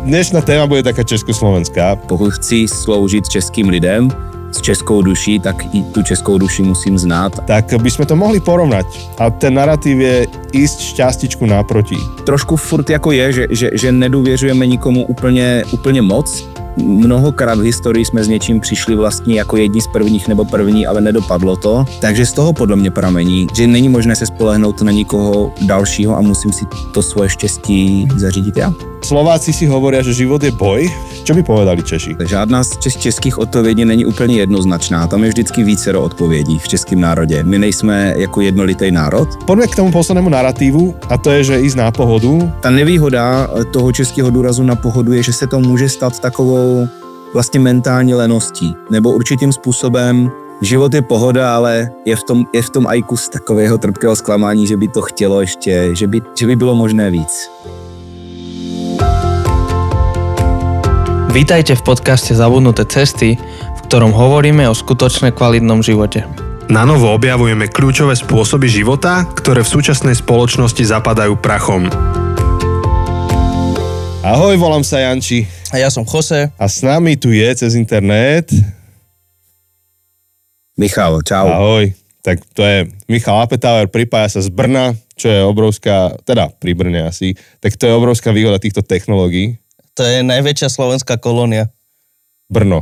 dnešná téma bude taká československá. Pokud chci sloužit českým lidem s českou duší, tak i tu českou duši musím znát. Tak by sme to mohli porovnať. A ten narratív je ísť šťastičku naproti. Trošku furt jako je, že nedůvěřujeme nikomu úplně moc. Mnohokrát v historii jsme s něčím přišli vlastně jako jedni z prvních nebo první, ale nedopadlo to. Takže z toho podle mě pramení, že není možné se spolehnout na nikoho dalšího a musím si to svoje štěstí zařídit já. Slováci si hovoria, že život je boj. Čo by povedali Češi? Žádná z českých odpovědí není úplně jednoznačná. Tam je vždycky vícero odpovědí v českém národě. My nejsme jako jednolitý národ. Poďme k tomu poslednému narratívu a to je, že ísť na pohodu. Ta nevýhoda toho českého důrazu na pohodu je, že se to může stát takovou vlastně mentální leností. Nebo určitým způsobem život je pohoda, ale je v tom aj kus takového trpkého zklamání, že by to chtělo ještě, že by bylo možné víc. Vítajte v podcaste Zabudnuté cesty, v ktorom hovoríme o skutočne kvalitnom živote. Na novo objavujeme kľúčové spôsoby života, ktoré v súčasnej spoločnosti zapadajú prachom. Ahoj, volám sa Janči. A ja som Jose. A s nami tu je cez internet Michal, čau. Ahoj. Tak to je Michal Apetauer, pripája sa z Brna, čo je obrovská, teda pri Brne asi, tak to je obrovská výhoda týchto technológií. To je najväčšia slovenská kolónia. Brno.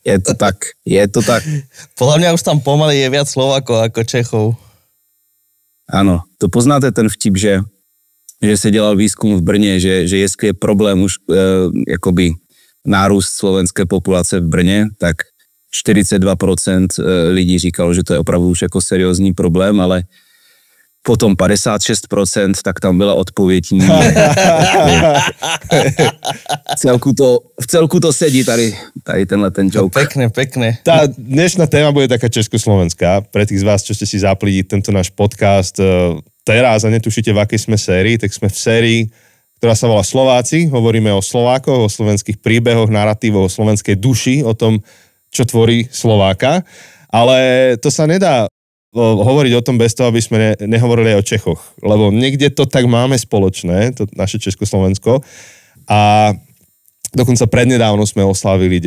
Je to tak. Podľa mňa už tam pomaly je viac Slovákov ako Čechov. Ano, to poznáte ten vtip, že se dělal výzkum v Brně, že jestli je problém už jakoby nárůst slovenské populace v Brně, tak 42% lidí říkalo, že to je opravdu už jako seriózní problém, ale potom 56%, tak tam byla odpověď. V celku to sedí tady tenhle ten joke. Pekne. Tá dnešná téma bude taká československá. Pre tých z vás, čo ste si zapli tento náš podcast teraz a netušíte, v akej sme sérii, tak sme v sérii, ktorá sa volá Slováci. Hovoríme o Slovákoch, o slovenských príbehoch, naratívoch, o slovenskej duši, o tom, čo tvorí Slováka. Ale to sa nedá hovoriť o tom bez toho, aby sme nehovorili aj o Čechoch. Lebo niekde to tak máme spoločné, to naše Československo. A dokonca prednedávno sme oslávili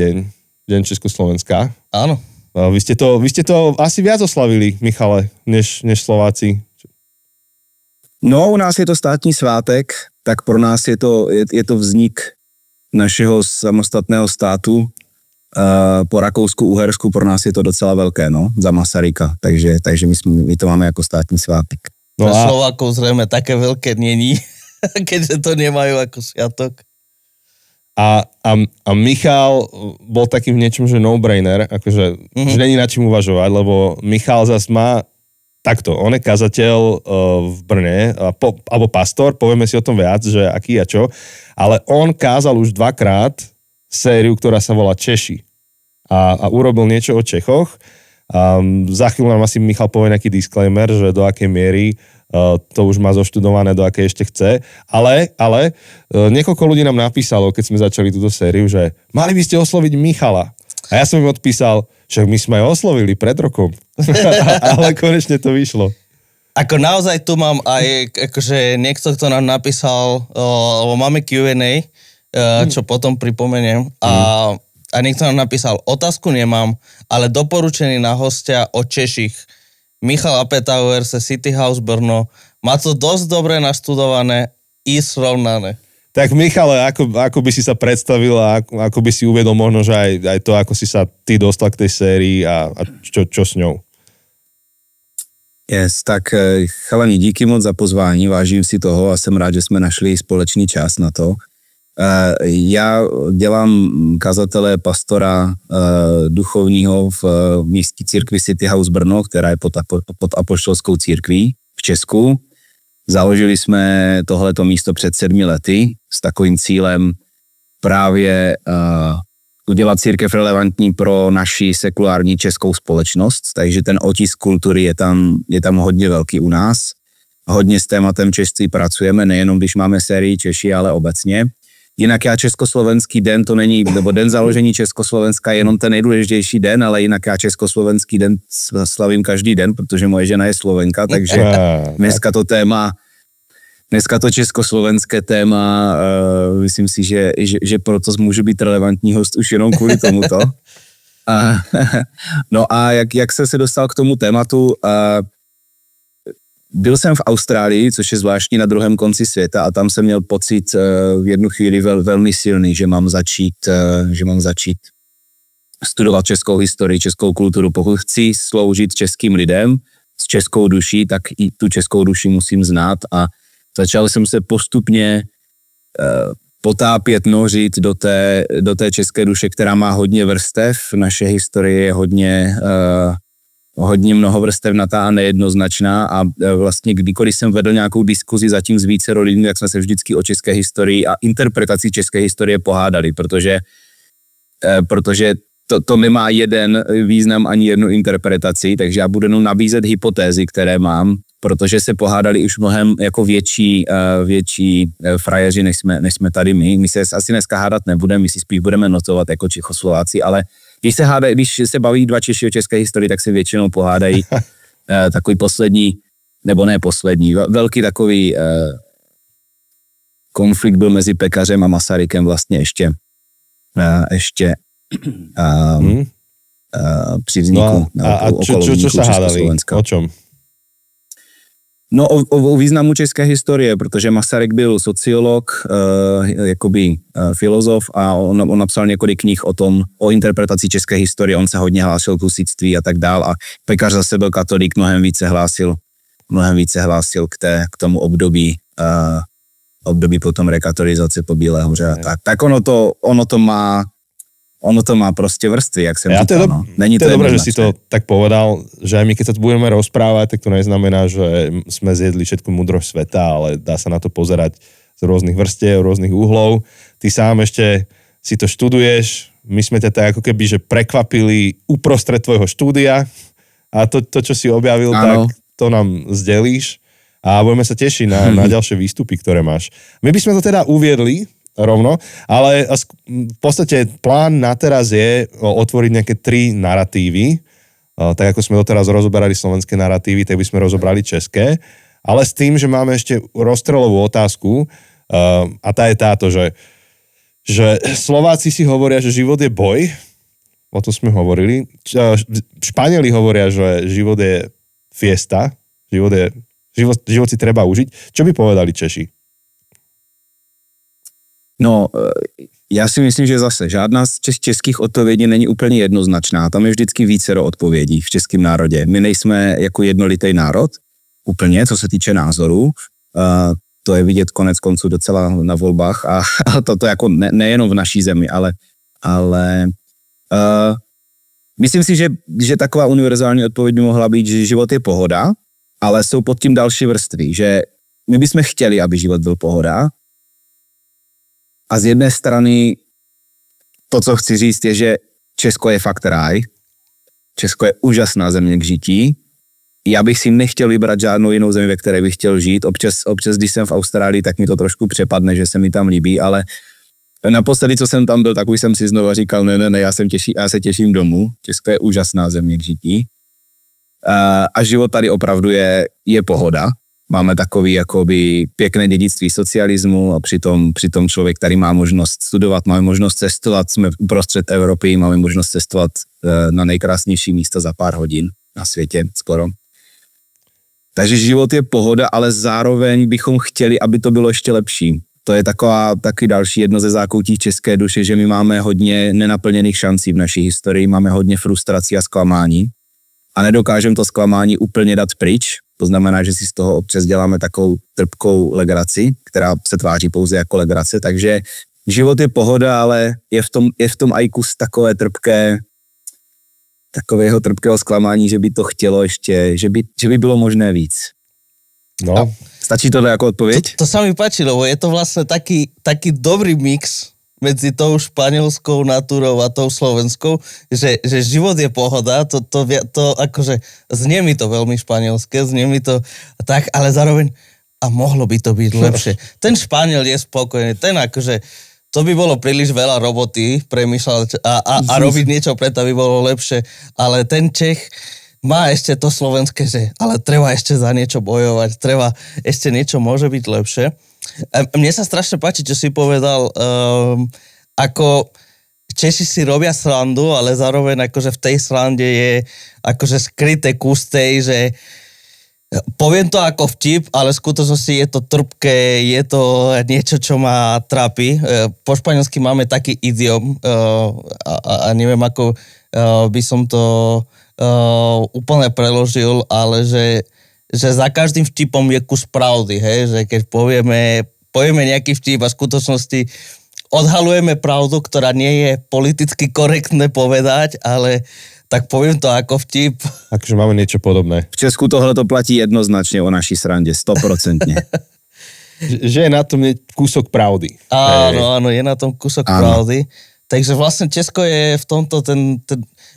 deň Československa. Áno. Vy ste to asi viac oslavili, Michale, než Slováci. No, u nás je to státní svátek, tak pro nás je to vznik našeho samostatného státu. Po Rakousku-Uhersku pro nás je to docela velké, no, za Masaryka, takže my to máme jako státní svátek. No a Slovákov zrejme také veľké není, keďže to nemajú ako sviatok. A Michal bol takým niečom, že no-brainer, akože že není na čím uvažovať, lebo Michal zas má takto, on je kazateľ v Brne, alebo pastor, povieme si o tom viac, že aký a čo, ale on kázal už 2-krát sériu, ktorá sa volá Češi. A urobil niečo o Čechoch. Za chvíľu nám asi Michal povie nejaký disclaimer, že do akej miery to už má zoštudované, do akej ešte chce. Ale niekoľko ľudí nám napísalo, keď sme začali túto sériu, že mali by ste osloviť Michala. A ja som im odpísal, že my sme ho oslovili pred rokom. Ale konečne to vyšlo. Ako naozaj tu mám aj akože niekto, kto nám napísal, lebo máme Q&A, čo potom pripomeniem. A niekto nám napísal, otázku nemám, ale doporučený na hostia o Češích. Michal Apetauer ze City House Brno. Má to dosť dobre naštudované i srovnané. Tak Michale, ako by si sa predstavil a ako by si uviedol možno, že aj to, ako si sa ty dostal k tej sérii a čo s ňou? Yes, tak chalani, díky moc za pozvání, vážím si toho a jsem rád, že jsme našli společný čas na to. Já dělám kazatele pastora duchovního v místní církvi City House Brno, která je pod apoštolskou církví v Česku. Založili jsme tohleto místo před 7 lety s takovým cílem právě udělat církev relevantní pro naši sekulární českou společnost, takže ten otisk kultury je tam hodně velký u nás. Hodně s tématem češství pracujeme, nejenom když máme sérii Češi, ale obecně. Jinak já Československý den, to není, nebo den založení Československa je jenom ten nejdůležitější den, ale jinak já Československý den slavím každý den, protože moje žena je Slovenka, takže dneska to téma dneska to československé téma, myslím si, že proto může být relevantní host už jenom kvůli tomuto. No a jak jsem se dostal k tomu tématu, byl jsem v Austrálii, což je zvláštní na druhém konci světa a tam jsem měl pocit v jednu chvíli velmi silný, že mám začít studovat českou historii, českou kulturu. Pokud chci sloužit českým lidem s českou duší, tak i tu českou duši musím znát a začal jsem se postupně potápět, nořit do té české duše, která má hodně vrstev. Naše historie je hodně mnohovrstevnatá a nejednoznačná a vlastně kdykoliv jsem vedl nějakou diskuzi zatím s vícero lidmi, tak jsme se vždycky o české historii a interpretaci české historie pohádali, protože to nemá jeden význam ani jednu interpretaci, takže já budu jenom nabízet hypotézy, které mám, protože se pohádali už mnohem jako větší frajeři, než jsme tady my. My se asi dneska hádat nebudeme, my si spíš budeme notovat jako Čechoslováci, ale když se baví dva Češi o české historii, tak se většinou pohádají takový poslední, nebo ne poslední, velký takový konflikt byl mezi Pekařem a Masarykem vlastně ještě při vzniku. Čo sa hádali? O čom? No o významu české historie, protože Masaryk byl sociolog, filozof a on napsal několik knih o interpretaci české historie, on se hodně hlásil k husitství a tak dál a Pekař zase byl katolík, mnohem více hlásil k tomu období potom rekatolizace po Bílé hoře a tak ono to má prostě vrstvy, jak jsem říkal. No. Není to je dobré, že si to tak povedal, že aj my keď sa tu budeme rozprávať, tak to neznamená, že sme zjedli všetku múdrosť sveta, ale dá sa na to pozerať z rôznych vrstiev, rôznych uhlov. Ty sám ešte si to študuješ, my sme ťa tak ako keby, že prekvapili uprostred tvojho štúdia a to čo si objavil, tak to nám zdelíš a budeme sa tešiť na ďalšie výstupy, ktoré máš. My by sme to teda uviedli rovno, ale v podstate plán na teraz je otvoriť nejaké 3 naratívy, tak ako sme doteraz rozoberali slovenské naratívy, tak by sme rozobrali české, ale s tým, že máme ešte rozstrelovú otázku a tá je táto, že Slováci si hovoria, že život je boj, o tom sme hovorili, Španieli hovoria, že život je fiesta, život si treba užiť. Čo by povedali Češi? No, já si myslím, že zase žádná z českých odpovědí není úplně jednoznačná. Tam je vždycky vícero odpovědí v českém národě. My nejsme jako jednolitý národ, úplně, co se týče názorů. To je vidět konec konců docela na volbách a to jako nejenom v naší zemi, ale myslím si, že taková univerzální odpověď by mohla být, že život je pohoda, ale jsou pod tím další vrstvy, že my bychom chtěli, aby život byl pohoda. A z jedné strany to, co chci říct, je, že Česko je fakt ráj. Česko je úžasná země k žití. Já bych si nechtěl vybrat žádnou jinou zemi, ve které bych chtěl žít. Občas, když jsem v Austrálii, tak mi to trošku přepadne, že se mi tam líbí, ale naposledy, co jsem tam byl, tak už jsem si znovu říkal, ne, já se těším domů. Česko je úžasná země k žití. A život tady opravdu je pohoda. Máme takový jakoby pěkné dědictví socialismu a přitom člověk tady má možnost studovat, máme možnost cestovat, jsme uprostřed Evropy, máme možnost cestovat na nejkrásnější místa za pár hodin na světě skoro. Takže život je pohoda, ale zároveň bychom chtěli, aby to bylo ještě lepší. To je taky další jedno ze zákoutí české duše, že my máme hodně nenaplněných šancí v naší historii, máme hodně frustrací a zklamání a nedokážeme to zklamání úplně dát pryč. To znamená, že si z toho občas děláme takovou trpkou legraci, která se tváří pouze jako legrace, takže život je pohoda, ale je v tom aj kus takového trpkého zklamání, že by to chtělo ještě, že by bylo možné víc. No. Stačí tohle jako odpověď? To sa mi páči, lebo je to vlastne taký dobrý mix medzi tou španielskou natúrou a tou slovenskou, že život je pohoda, to akože znie mi to veľmi španielské, znie mi to tak, ale zároveň a mohlo by to byť lepšie. Ten Španiel je spokojný, ten akože to by bolo príliš veľa roboty premýšľať a robiť niečo preto, aby bolo lepšie, ale ten Čech má ešte to slovenské, že ale treba ešte za niečo bojovať, treba ešte niečo môže byť lepšie. Mne sa strašne páči, čo si povedal, ako Češi si robia srandu, ale zároveň akože v tej srande je akože skryté kus tej, že poviem to ako vtip, ale v skutočnosti je to trpké, je to niečo, čo ma trápi. Po španielsky máme taký idiom a neviem, ako by som to úplne preložil, ale že za každým vtipom je kus pravdy, hej? Že keď povieme nejaký vtip a v skutočnosti odhalujeme pravdu, ktorá nie je politicky korektné povedať, ale tak poviem to ako vtip. Takže máme niečo podobné. V Česku tohle to platí jednoznačne o naší srande, 100%. Že je na tom kúsok pravdy. Áno, je na tom kúsok pravdy. Takže vlastne Česko je v tomto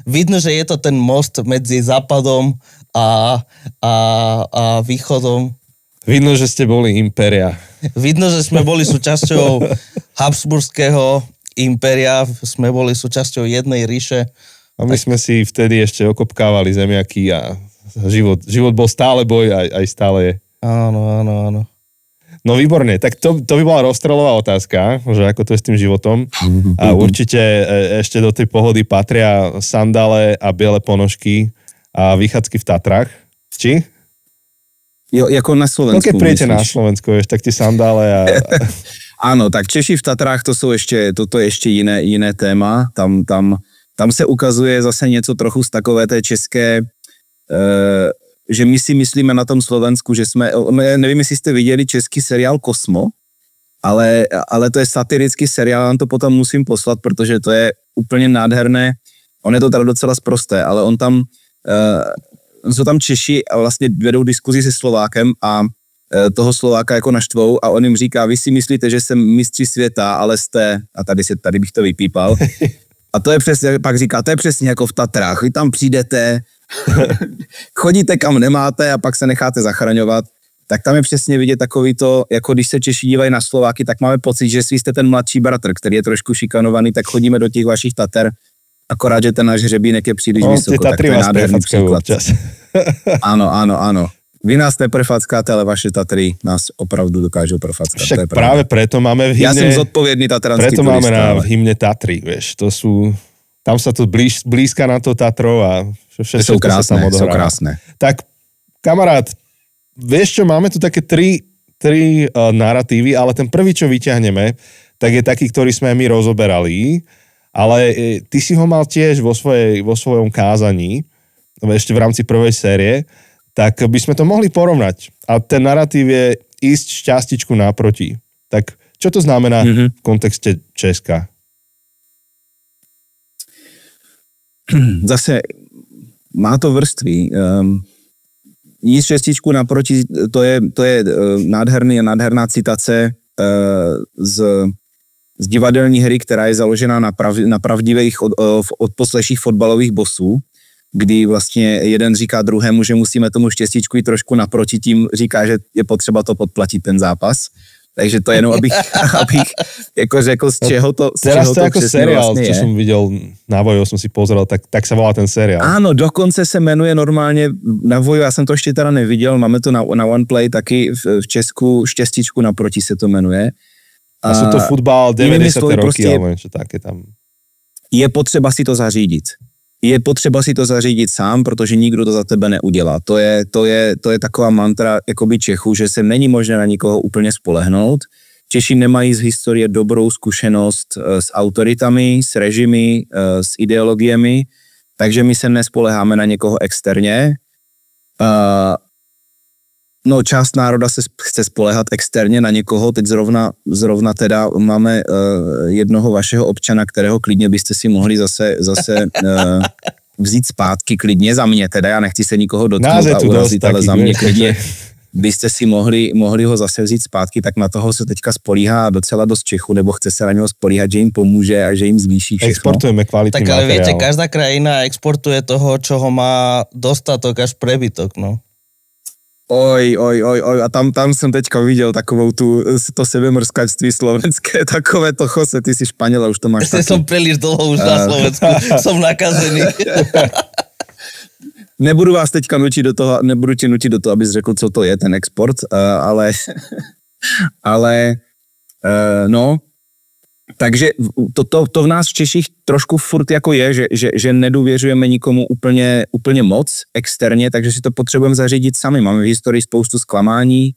vidno, že je to ten most medzi západom a východom. Vidno, že ste boli impéria. Vidno, že sme boli súčasťou Habsburského impéria, sme boli súčasťou jednej ríše. A my sme si vtedy ešte okopkávali zemiaky a život bol stále boj, aj stále je. Áno. No výborne, tak to by bola rozstreľová otázka, že ako to je s tým životom. A určite ešte do tej pohody patria sandále a biele ponožky a vychádzky v Tatrách. Či? Jo, ako na Slovensku. No keď príjete na Slovensko, tak tie sandále a... Áno, tak Češi v Tatrách, toto je ešte jiné téma. Tam se ukazuje zase něco trochu z takové té české, že my si myslíme na tom Slovensku, že nevím, jestli jste viděli český seriál Kosmo, ale to je satirický seriál, vám to potom musím poslat, protože to je úplně nádherné. On je to teda docela sprosté, ale jsou tam Češi a vlastně vedou diskuzi se Slovákem a toho Slováka jako naštvou a on jim říká, vy si myslíte, že jsem mistři světa, ale jste, a tady bych to vypípal, a to je přesně, pak říká, to je přesně jako v Tatrách, vy tam přijdete, chodíte kam nemáte a pak se necháte zachraňovat, tak tam je přesně vidět takový to, jako když se Češi dívají na Slováky, tak máme pocit, že vy jste ten mladší bratr, který je trošku šikanovaný, tak chodíme do těch vašich Tater, akorát, že ten náš hřebínek je příliš vysoko, tak to je nádherný příklad. Áno. Vy nás neprefackáte, ale vaše Tatry nás opravdu dokážou prefackat. Však práve preto máme v hymne... Ja som zodpovedný tatranský turista. Preto máme v hymne Tatry, vieš, tam sa to blízka na to Tatrov a všetko sa tam odohráva. Sú krásne. Tak, kamarát, vieš čo, máme tu také tri narratívy, ale ten prvý, čo vyťahneme, tak je taký, ktorý sme my rozoberali, ale ty si ho mal tiež vo svojom kázaní, ešte v rámci prvej série, tak by sme to mohli porovnať. A ten narratív je ísť šťastičku naproti. Tak čo to znamená v kontexte Česka? Zase má to vrství. Jíst šťastičku naproti, to je nádherná citace z divadelní hry, která je založená na pravdivých odposleších fotbalových bosů, kdy vlastně jeden říká druhému, že musíme tomu štěstíčku jít trošku naproti, tím říká, že je potřeba to podplatit ten zápas. Takže to jenom, abych jako řekl, z čeho to Teraz to jako seriál, vlastně čo som videl na Vojo, som si pozrel, tak sa volá ten seriál. Áno, dokonce se jmenuje normálně na Vojo, já jsem to ještě teda neviděl, máme to na OnePlay, taky v Česku Štěstíčku naproti se to jmenuje. A sú to futbal 90. roky, alebo niečo také tam. Je potřeba si to zařídit. Je potřeba si to zařídit sám, protože nikdo to za tebe neudělá. To je taková mantra jakoby Čechů, že se není možné na nikoho úplně spolehnout. Češi nemají z historie dobrou zkušenost s autoritami, s režimy, s ideologiemi, takže my se nespoleháme na někoho externě. No, část národa se chce spoléhat externě na někoho, teď zrovna teda máme jednoho vašeho občana, kterého klidně byste si mohli zase vzít zpátky, klidně za mě teda, já nechci se nikoho dotknout a urazit, ale za mě klidně byste si mohli ho zase vzít zpátky, tak na toho se teďka spolíhá docela dost Čechů, nebo chce se na něho spolíhat, že jim pomůže a že jim zvýší všechno. Exportujeme kvalitný materiál. Tak ale materiál. viete, každá krajina exportuje toho, čoho má dostatok až prebytok, no. Oj, a tam jsem teďka viděl takovou to sebemrskačství slovenské, takové to chose, ty si Španěla, už to máš taky. Som príliš dlho už na Slovensku, som nakazený. Nebudu vás teďka nutit do toho, nebudu tě nutit do toho, abys řekl, co to je ten export, ale no, takže to v nás v Češích trošku furt jako je, že nedůvěřujeme nikomu úplně moc externě, takže si to potřebujeme zařídit sami. Máme v historii spoustu zklamání,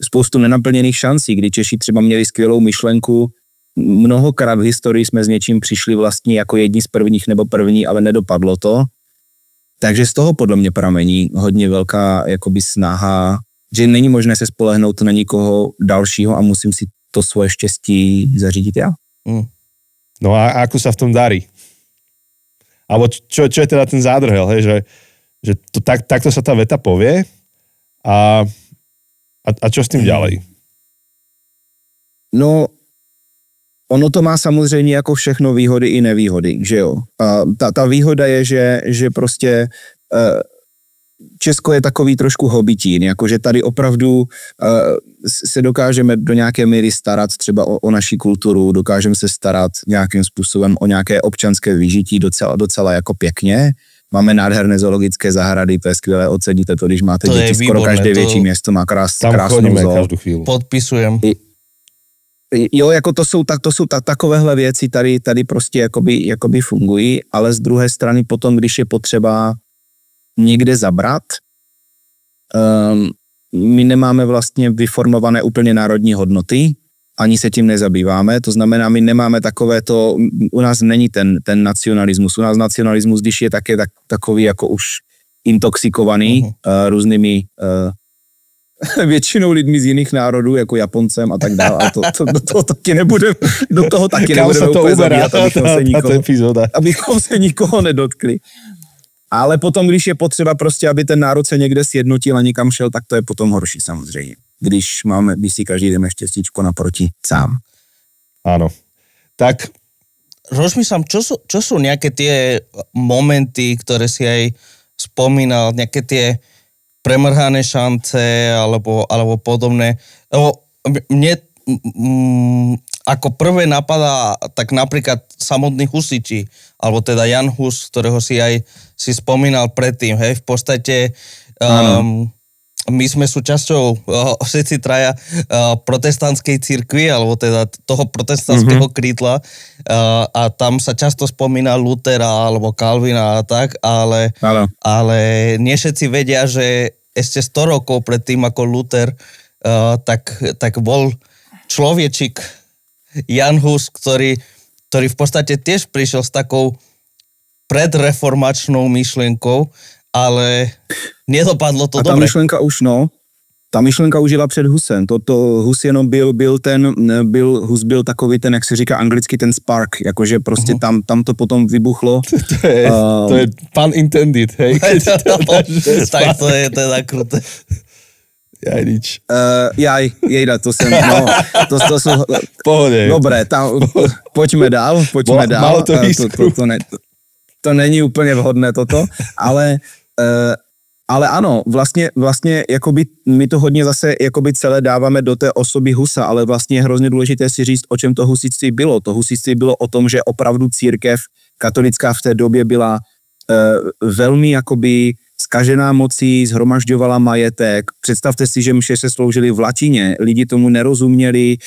spoustu nenaplněných šancí, kdy Češi třeba měli skvělou myšlenku. Mnohokrát v historii jsme s něčím přišli vlastně jako jedni z prvních nebo první, ale nedopadlo to. Takže z toho podle mě pramení hodně velká jakoby snaha, že není možné se spolehnout na nikoho dalšího a musím si to svoje štěstí zařídit já. No a ako sa v tom darí? Alebo čo je teda ten zádrhel, hej? Že to takto sa tá veta povie a čo s tým ďalej? No, ono to má samozřejmě jako všechno výhody i nevýhody, že jo. A ta výhoda je, že prostě Česko je takový trošku hobitín, jakože tady opravdu se dokážeme do nějaké míry starat třeba o naši kulturu, dokážeme se starat nějakým způsobem o nějaké občanské vyžití docela jako pěkně. Máme nádherné zoologické zahrady, to je skvělé, oceníte to, když máte děti, skoro každé větší město má krásnou zoo. Podpisujem. Jo, jako to jsou takovéhle věci tady prostě jakoby fungují, ale z druhé strany potom, když je potřeba někde zabrat, my nemáme vlastně vyformované úplně národní hodnoty, ani se tím nezabýváme, to znamená, my nemáme takové to, u nás není ten nacionalismus, u nás nacionalismus, když je také takový jako už intoxikovaný různými většinou lidmi z jiných národů, jako Japoncem a tak dále. A do toho taky nebudeme úplně zabíhat, abychom se nikoho nedotkli. Ale potom, když je potřeba prostě, aby ten národ se někde sjednotil a někam šel, tak to je potom horší samozřejmě. Když si každý jdeme štěstíčko naproti sám. Áno. Tak rozmýšľam, čo sú nejaké tie momenty, ktoré si aj spomínal, nejaké tie premrhané šance alebo podobné. Lebo mne ako prvé napadá tak napríklad samotný Husiči, alebo teda Jan Hus, ktorého si aj si spomínal predtým, hej, v podstate my sme súčasťou všetci traja protestantskej cirkvi, alebo teda toho protestantského krídla a tam sa často spomína Lutera alebo Kalvina a tak, ale nie všetci vedia, že ešte 100 rokov pred tým ako Luther tak bol človečik Jan Hus, ktorý v podstate tiež prišiel s takou predreformačnou myšlienkou, ale nedopadlo to dobre. Ta myšlenka už jela před Husem. Hus jenom Hus byl takový ten, jak se říká anglicky, ten spark, jakože prostě tam to potom vybuchlo. To je pun intended, hej? Tak to je teda kruté. Jejda, to jsem, to jsou... Pohodě. Dobré, pojďme dál. Malo to to není úplně vhodné toto, ale ano, vlastně jakoby my to hodně zase jakoby celé dáváme do té osoby Husa, ale vlastně je hrozně důležité si říct, o čem to husitství bylo. To husitství bylo o tom, že opravdu církev katolická v té době byla velmi jakoby zkažená mocí, shromažďovala majetek. Představte si, že mše se sloužily v latině, lidi tomu nerozuměli,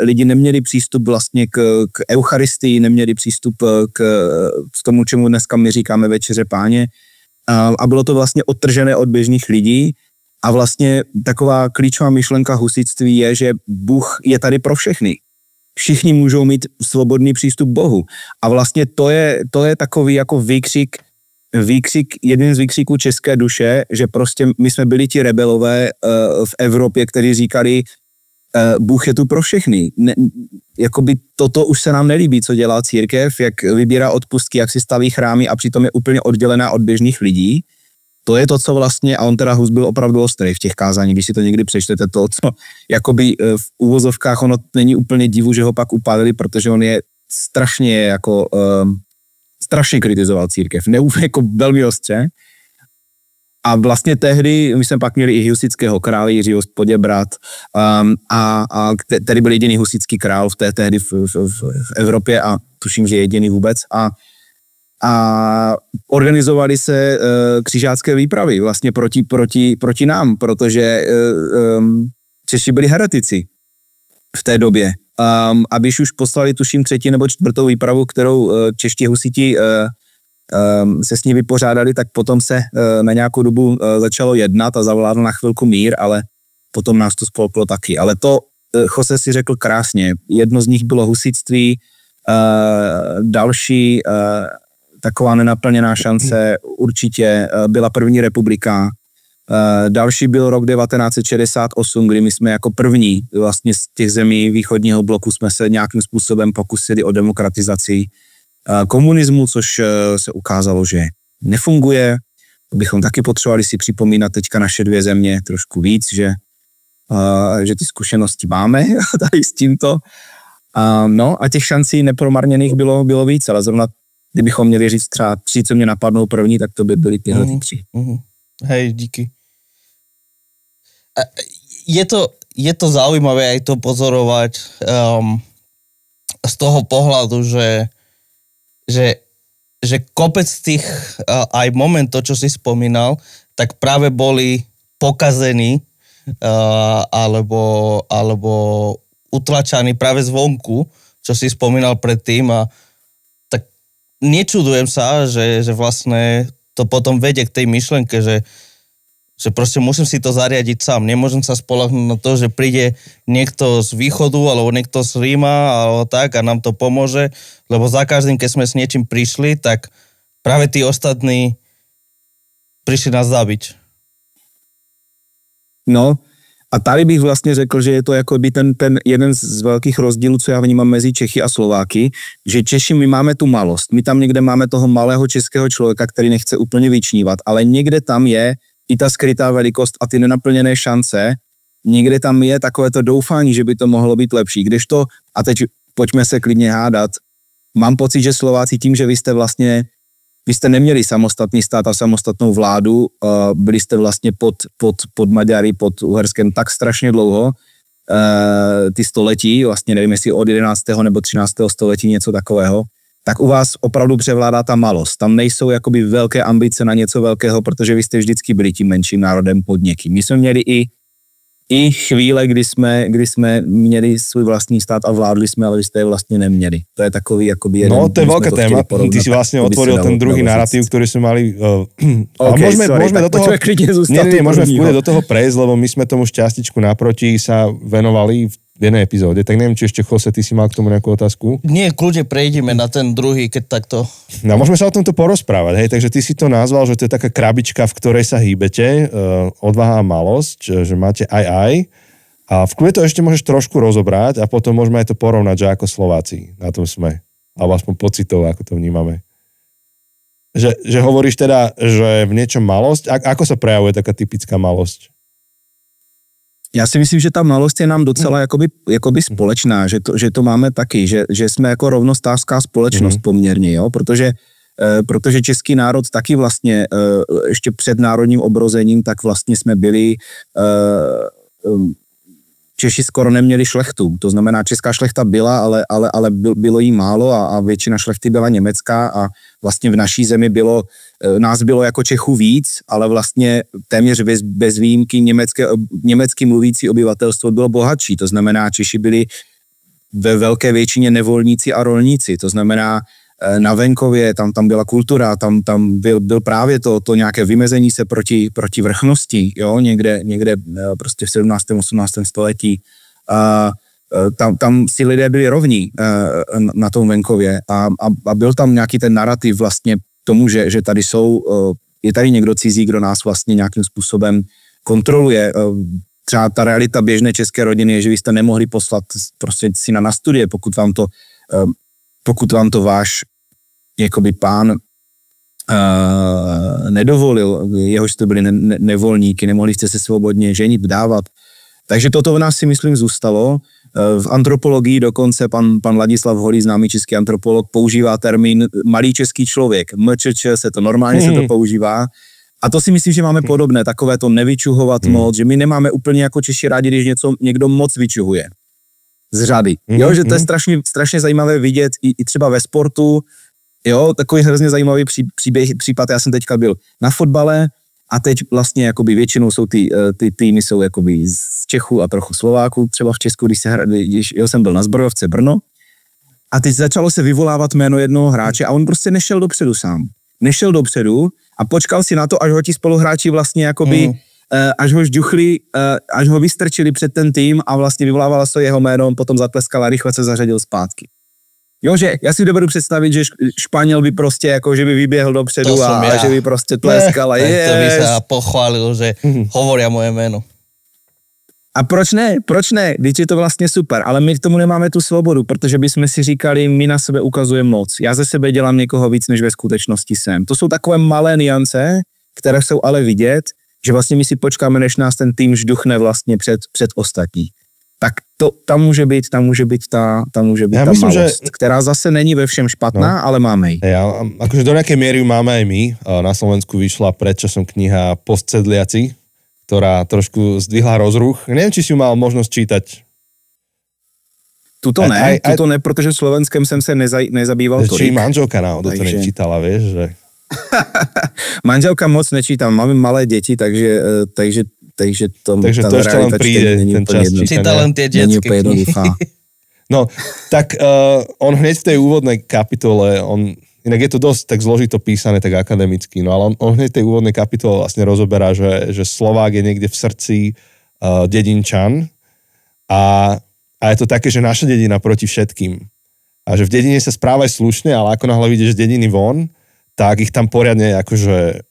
lidi neměli přístup vlastně k eucharistii, neměli přístup k tomu, čemu dneska my říkáme večeře Páně. A bylo to vlastně odtržené od běžných lidí a vlastně taková klíčová myšlenka husitství je, že Bůh je tady pro všechny. Všichni můžou mít svobodný přístup k Bohu. A vlastně to je takový jako výkřik, jeden z výkřiků české duše, že prostě my jsme byli ti rebelové v Evropě, kteří říkali, Bůh je tu pro všechny. Jakoby toto už se nám nelíbí, co dělá církev, jak vybírá odpustky, jak si staví chrámy a přitom je úplně oddělená od běžných lidí. To je to, co vlastně, a on teda Hus byl opravdu ostrý v těch kázáních, když si to někdy přečtete, to, co jakoby v úvozovkách, ono není úplně divu, že ho pak upálili, protože on je strašně kritizoval církev, jako velmi ostře. A vlastně tehdy, my jsme pak měli i husického krále Jiřího z Poděbrad a tedy byl jediný husický král tehdy v Evropě a tuším, že jediný vůbec. a organizovali se křižácké výpravy vlastně proti nám, protože Češi byli heretici v té době. A když už poslali tuším 3. nebo 4. výpravu, kterou čeští husiti se s ní vypořádali, tak potom se na nějakou dobu začalo jednat a zavládl na chvilku mír, ale potom nás to spolklo taky. Ale to Jose si řekl krásně. Jedno z nich bylo husitství, další taková nenaplněná šance určitě byla první republika. Další byl rok 1968, kdy my jsme jako první vlastně z těch zemí východního bloku jsme se nějakým způsobem pokusili o demokratizaci komunismu, což se ukázalo, že nefunguje. Bychom taky potřebovali si připomínat teďka naše 2 země trošku víc, že ty zkušenosti máme tady s tímto. No a těch šancí nepromarněných bylo víc, ale zrovna kdybychom měli říct třeba 3, co mě napadnou první, tak to by byly tyhle 3. Hej, díky. Je to zaujímavé aj to pozorovať z toho pohľadu, že kopec tých aj momentov, čo si spomínal, tak práve boli pokazení alebo utlačaní práve zvonku, čo si spomínal predtým a tak nečudujem sa, že vlastne to potom vedie k tej myšlenke, že proste musím si to zariadiť sám. Nemôžem sa spoľahnúť na to, že príde niekto z východu alebo niekto z Ríma alebo tak a nám to pomôže, lebo za každým, keď sme s niečím prišli, tak práve tí ostatní prišli nás zabiť. No a tady bych vlastně řekl, že je to jako by ten jeden z velkých rozdílů, co já vnímám mezi Čechy a Slováky, že Češi my máme tu malost. My tam někde máme toho malého českého člověka, který nechce úplně vyčnívat, ale někde tam je i ta skrytá velikost a ty nenaplněné šance, někde tam je takové to doufání, že by to mohlo být lepší. Kdežto, a teď pojďme se klidně hádat, mám pocit, že Slováci tím, že vy jste neměli samostatný stát a samostatnou vládu, byli jste vlastně pod Maďary, pod Uherskem tak strašně dlouho, ty století, vlastně nevím, jestli od 11. nebo 13. století něco takového, tak u vás opravdu převládá ta malost. Tam nejsou jakoby velké ambice na něco velkého, protože vy jste vždycky byli tím menším národem pod někým. My jsme měli i chvíle, kdy jsme měli svůj vlastní stát a vládli jsme, ale vy jste je vlastně neměli. To je takový jakoby jeden... No, to je veľká téma. Ty si vlastne otvoril ten druhý narratív, ktorý sme mali... Okay, môžeme do toho... Môžeme v kúde do toho prejsť, lebo my sme tomu šťastičku naproti sa venovali v jednej epizóde. Tak neviem, či ešte, Jose, ty si mal k tomu nejakú otázku? Nie, kľudne prejdeme na ten druhý, keď takto... No, môžeme sa o tomto porozprávať, hej, takže ty si to nazval, že to je taká krabička, v ktorej sa hýbete, odvaha a malosť, že máte aj. A v kľude to ešte môžeš trošku rozobrať a potom môžeme aj to porovnať, že ako Slováci na tom sme. Alebo aspoň pocitov, ako to vnímame. Že hovoríš teda, že v niečom malosť, ako sa prejavuje taká typická malosť? Já si myslím, že ta malost je nám docela jakoby společná, že to máme taky, že jsme jako rovnostářská společnost poměrně, jo, protože český národ taky vlastně ještě před národním obrozením, tak vlastně jsme byli, Češi skoro neměli šlechtu, to znamená česká šlechta byla, ale bylo jí málo a většina šlechty byla německá a vlastně v naší zemi nás bylo jako Čechů víc, ale vlastně téměř bez výjimky německy mluvící obyvatelstvo bylo bohatší, to znamená Češi byli ve velké většině nevolníci a rolníci, to znamená na venkově, tam byla kultura, tam byl právě to nějaké vymezení se proti vrchnosti, jo, někde prostě v 17. 18. století. Tam si lidé byli rovní na tom venkově a byl tam nějaký ten narrativ vlastně tomu, že tady je tady někdo cizí, kdo nás vlastně nějakým způsobem kontroluje. Třeba ta realita běžné české rodiny je, že vy jste nemohli poslat prostě syna na studie, pokud vám to váš jakoby pán nedovolil, jehož jste byli nevolníky, nemohli jste se svobodně ženit, vdávat. Takže toto v nás si myslím zůstalo. V antropologii dokonce pan Ladislav Holý, známý český antropolog, používá termín malý český člověk. MČČ se to normálně se to používá. A to si myslím, že máme podobné, takové to nevyčuhovat moc, že my nemáme úplně jako Češi rádi, když někdo moc vyčuhuje z řady. Jo, že to je strašně zajímavé vidět i třeba ve sportu, Jo, takový hrozně zajímavý případ, já jsem teďka byl na fotbale a teď vlastně jakoby většinou jsou ty týmy jsou jakoby z Čechů a trochu Slováků, třeba v Česku, když jsem byl na Zbrojovce Brno a teď začalo se vyvolávat jméno jednoho hráče a on prostě nešel dopředu sám. Nešel dopředu a počkal si na to, až ho ti spoluhráči vlastně jakoby, až ho žduchli, až ho vystrčili před ten tým a vlastně vyvolávalo se jeho jméno, on potom zatleskal a rychle se zařadil zpátky. Jo, že já si dovedu představit, že Španěl by prostě jako, že by vyběhl dopředu a že by prostě tleskal a to by sa pochválil, že hovoria moje jméno. A proč ne? Když je to vlastně super, ale my k tomu nemáme tu svobodu, protože bychom si říkali, my na sebe ukazujeme moc. Já ze sebe dělám někoho víc, než ve skutečnosti jsem. To jsou takové malé niance, které jsou ale vidět, že vlastně my si počkáme, než nás ten tým žduchne vlastně před ostatní. Tak tam může být ta myslím, malost, která zase není ve všem špatná, ale máme ji. Ja, akože do nejakej miery máme aj my. Na Slovensku vyšla pred časom kniha Postsedliaci, ktorá trošku zdvihla rozruch. Neviem, či si ju mal možnosť čítať. Tuto ne, protože Slovenskem jsem se nezabýval tolik. Či manželka náhodou to nečítala, vieš, že... Manželka moc nečítám, máme malé děti, takže to ešte len príde ten čas čítania. Číta len tie detsky. No, tak on hneď v tej úvodnej kapitole, inak je to dosť tak zložito písané, tak akademicky, no ale on hneď v tej úvodnej kapitole vlastne rozoberá, že Slovák je niekde v srdci dedinčan a je to také, že naša dedina proti všetkým. A že v dedine sa správaj slušne, ale ako náhle vidíš z dediny von, tak ich tam poriadne akože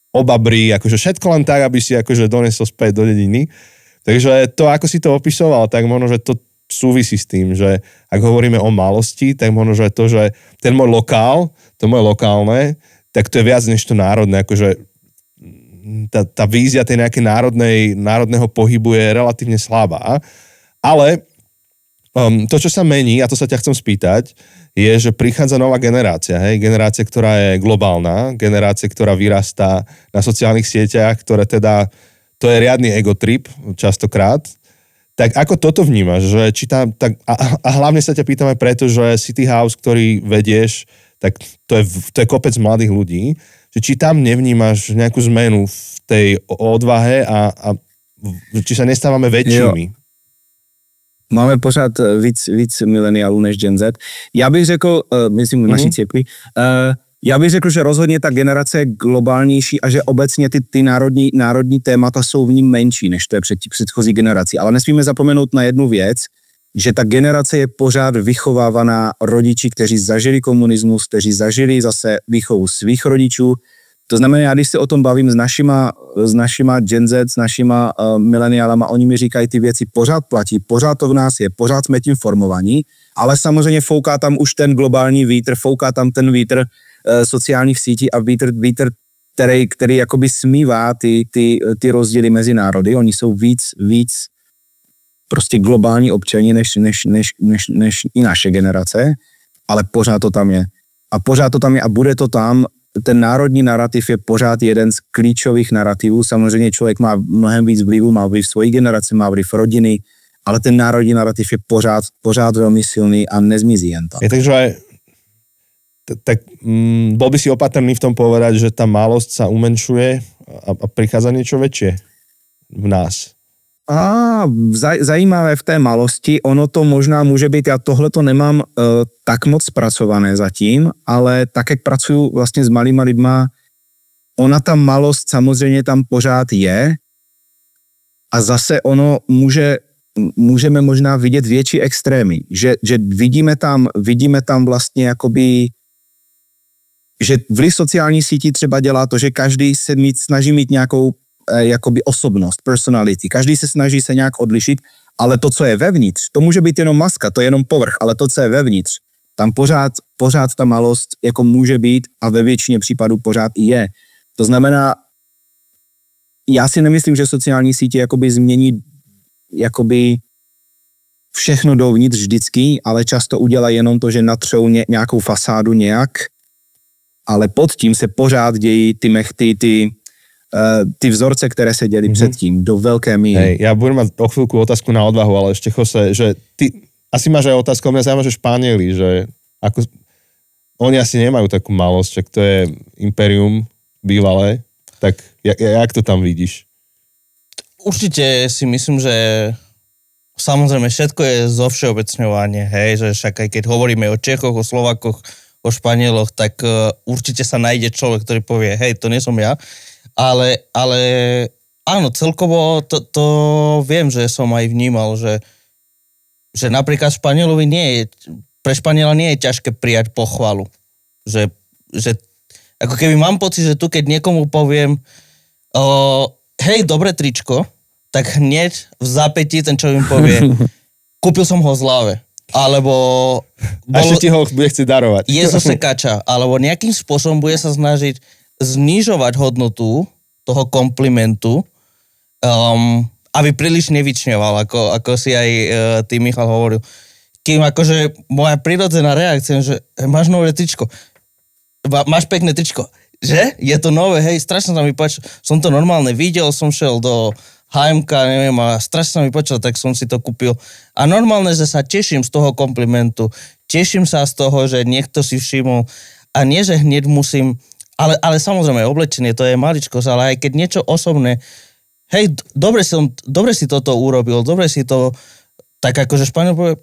obabrí, akože všetko len tak, aby si akože donesol späť do dediny. Takže to, ako si to opisoval, tak možno, že to súvisí s tým, že ak hovoríme o malosti, tak možno, že to, že ten môj lokál, to moje lokálne, tak to je viac než to národné, akože tá vízia tej nejakej národného pohybu je relatívne slabá. Ale to, čo sa mení, a to sa ťa chcem spýtať, je, že prichádza nová generácia, generácia, ktorá je globálna, generácia, ktorá vyrastá na sociálnych sieťach, ktoré teda, to je riadny egotrip častokrát. Tak ako toto vnímaš? Že či tam, tak, a hlavne sa ťa pýtam aj preto, že City House, ktorý vedieš, tak to je kopec mladých ľudí, že či tam nevnímaš nejakú zmenu v tej odvahe a či sa nestávame väčšími? Jo. Máme pořád víc mileniálů než Gen Z. Já bych řekl, myslím naší církvi, já bych řekl, že rozhodně ta generace je globálnější a že obecně ty národní témata jsou v ní menší, než to je před předchozí generací. Ale nesmíme zapomenout na jednu věc, že ta generace je pořád vychovávaná rodiči, kteří zažili komunismus, kteří zažili zase výchovu svých rodičů. To znamená, když se o tom bavím s našima Gen Z, s našima mileniálama, oni mi říkají, ty věci pořád platí, pořád to v nás je, pořád jsme tím formovaní, ale samozřejmě fouká tam už ten globální vítr, fouká tam ten vítr sociálních sítí a vítr který jakoby smívá ty rozdíly mezi národy. Oni jsou víc prostě globální občani než i naše generace, ale pořád to tam je. A bude to tam. Ten národní narrativ je pořád jeden z klíčových narrativů. Samozřejmě člověk má mnohem víc vlivu, má vliv svojí generace, má vliv rodiny, ale ten národní narrativ je pořád velmi silný a nezmizí jen tak. Je takže aj tak bol by si opatrný v tom povedať, že tá malosť sa umenšuje a prichádza niečo väčšie v nás. Zajímavé v té malosti, ono to možná může být, já tohle to nemám tak moc zpracované zatím, ale tak, jak pracuju vlastně s malýma lidma, ona ta malost samozřejmě tam pořád je a zase ono můžeme možná vidět větší extrémy, že vidíme tam vlastně jakoby, že vliv sociální sítí třeba dělá to, že každý se snaží mít nějakou jakoby osobnost, personality. Každý se snaží se nějak odlišit, ale to, co je vevnitř, to může být jenom maska, to je jenom povrch, ale to, co je vevnitř, tam pořád ta malost jako může být a ve většině případů pořád i je. To znamená, já si nemyslím, že sociální sítě jakoby změní jakoby všechno dovnitř vždycky, ale často udělají jenom to, že natřou nějakou fasádu nějak, ale pod tím se pořád dějí ty vzorce, které se děli předtím, do veľké míry. Hej, ja budem mať o chvíľku otázku na odvahu, ale ešte Jose, že ty asi máš aj otázku, mňa zaujíma, že Španieli, že ako oni asi nemajú takú malosť, však to je imperium bývalé, tak jak to tam vidíš? Určite si myslím, že samozrejme všetko je zo všeobecňovanie, hej, že však aj keď hovoríme o Čechoch, o Slovákoch, o Španieloch, tak určite sa nájde človek, ktorý povie, hej, to nie som ja, ale áno, celkovo to viem, že som aj vnímal, že napríklad Španielovi pre Španiela nie je ťažké prijať pochvalu. Že ako keby mám pocit, že tu keď niekomu poviem hej, dobré tričko, tak hneď v zápätí ten človek mi povie kúpil som ho z Lave. Alebo a ešte ti ho bude chcieť darovať. Je zo sekača. Alebo nejakým spôsobom bude sa snažiť znižovať hodnotu toho komplimentu, aby príliš nevyčňoval, ako si aj ty, Michal, hovoril. Kým akože moja prirodzená reakcia, že máš nové tričko, máš pekné tričko, že? Je to nové, hej, strašne sa mi páči, som to normálne videl, som šiel do HMK, neviem, a strašne sa mi páčilo, tak som si to kúpil. A normálne, že sa teším z toho komplimentu, teším sa z toho, že niekto si všimol a nie, že hneď musím, ale samozrejme, oblečenie, to je maličkosť, ale aj keď niečo osobné, hej, dobre si toto urobil, dobre si to, tak akože Španiel povie,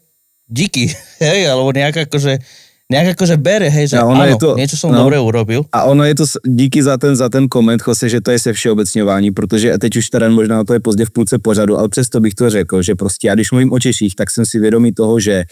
díky, hej, alebo nejak akože bere, hej, že áno, niečo som dobre urobil. A ono je to díky za ten koment, Jose, že to je se všeobecňování, protože teď už teda možná to je pozdě v půlce pořadu, ale přesto bych to řekl, že prostě já když mluvím o Češích, tak jsem si vědomý toho, že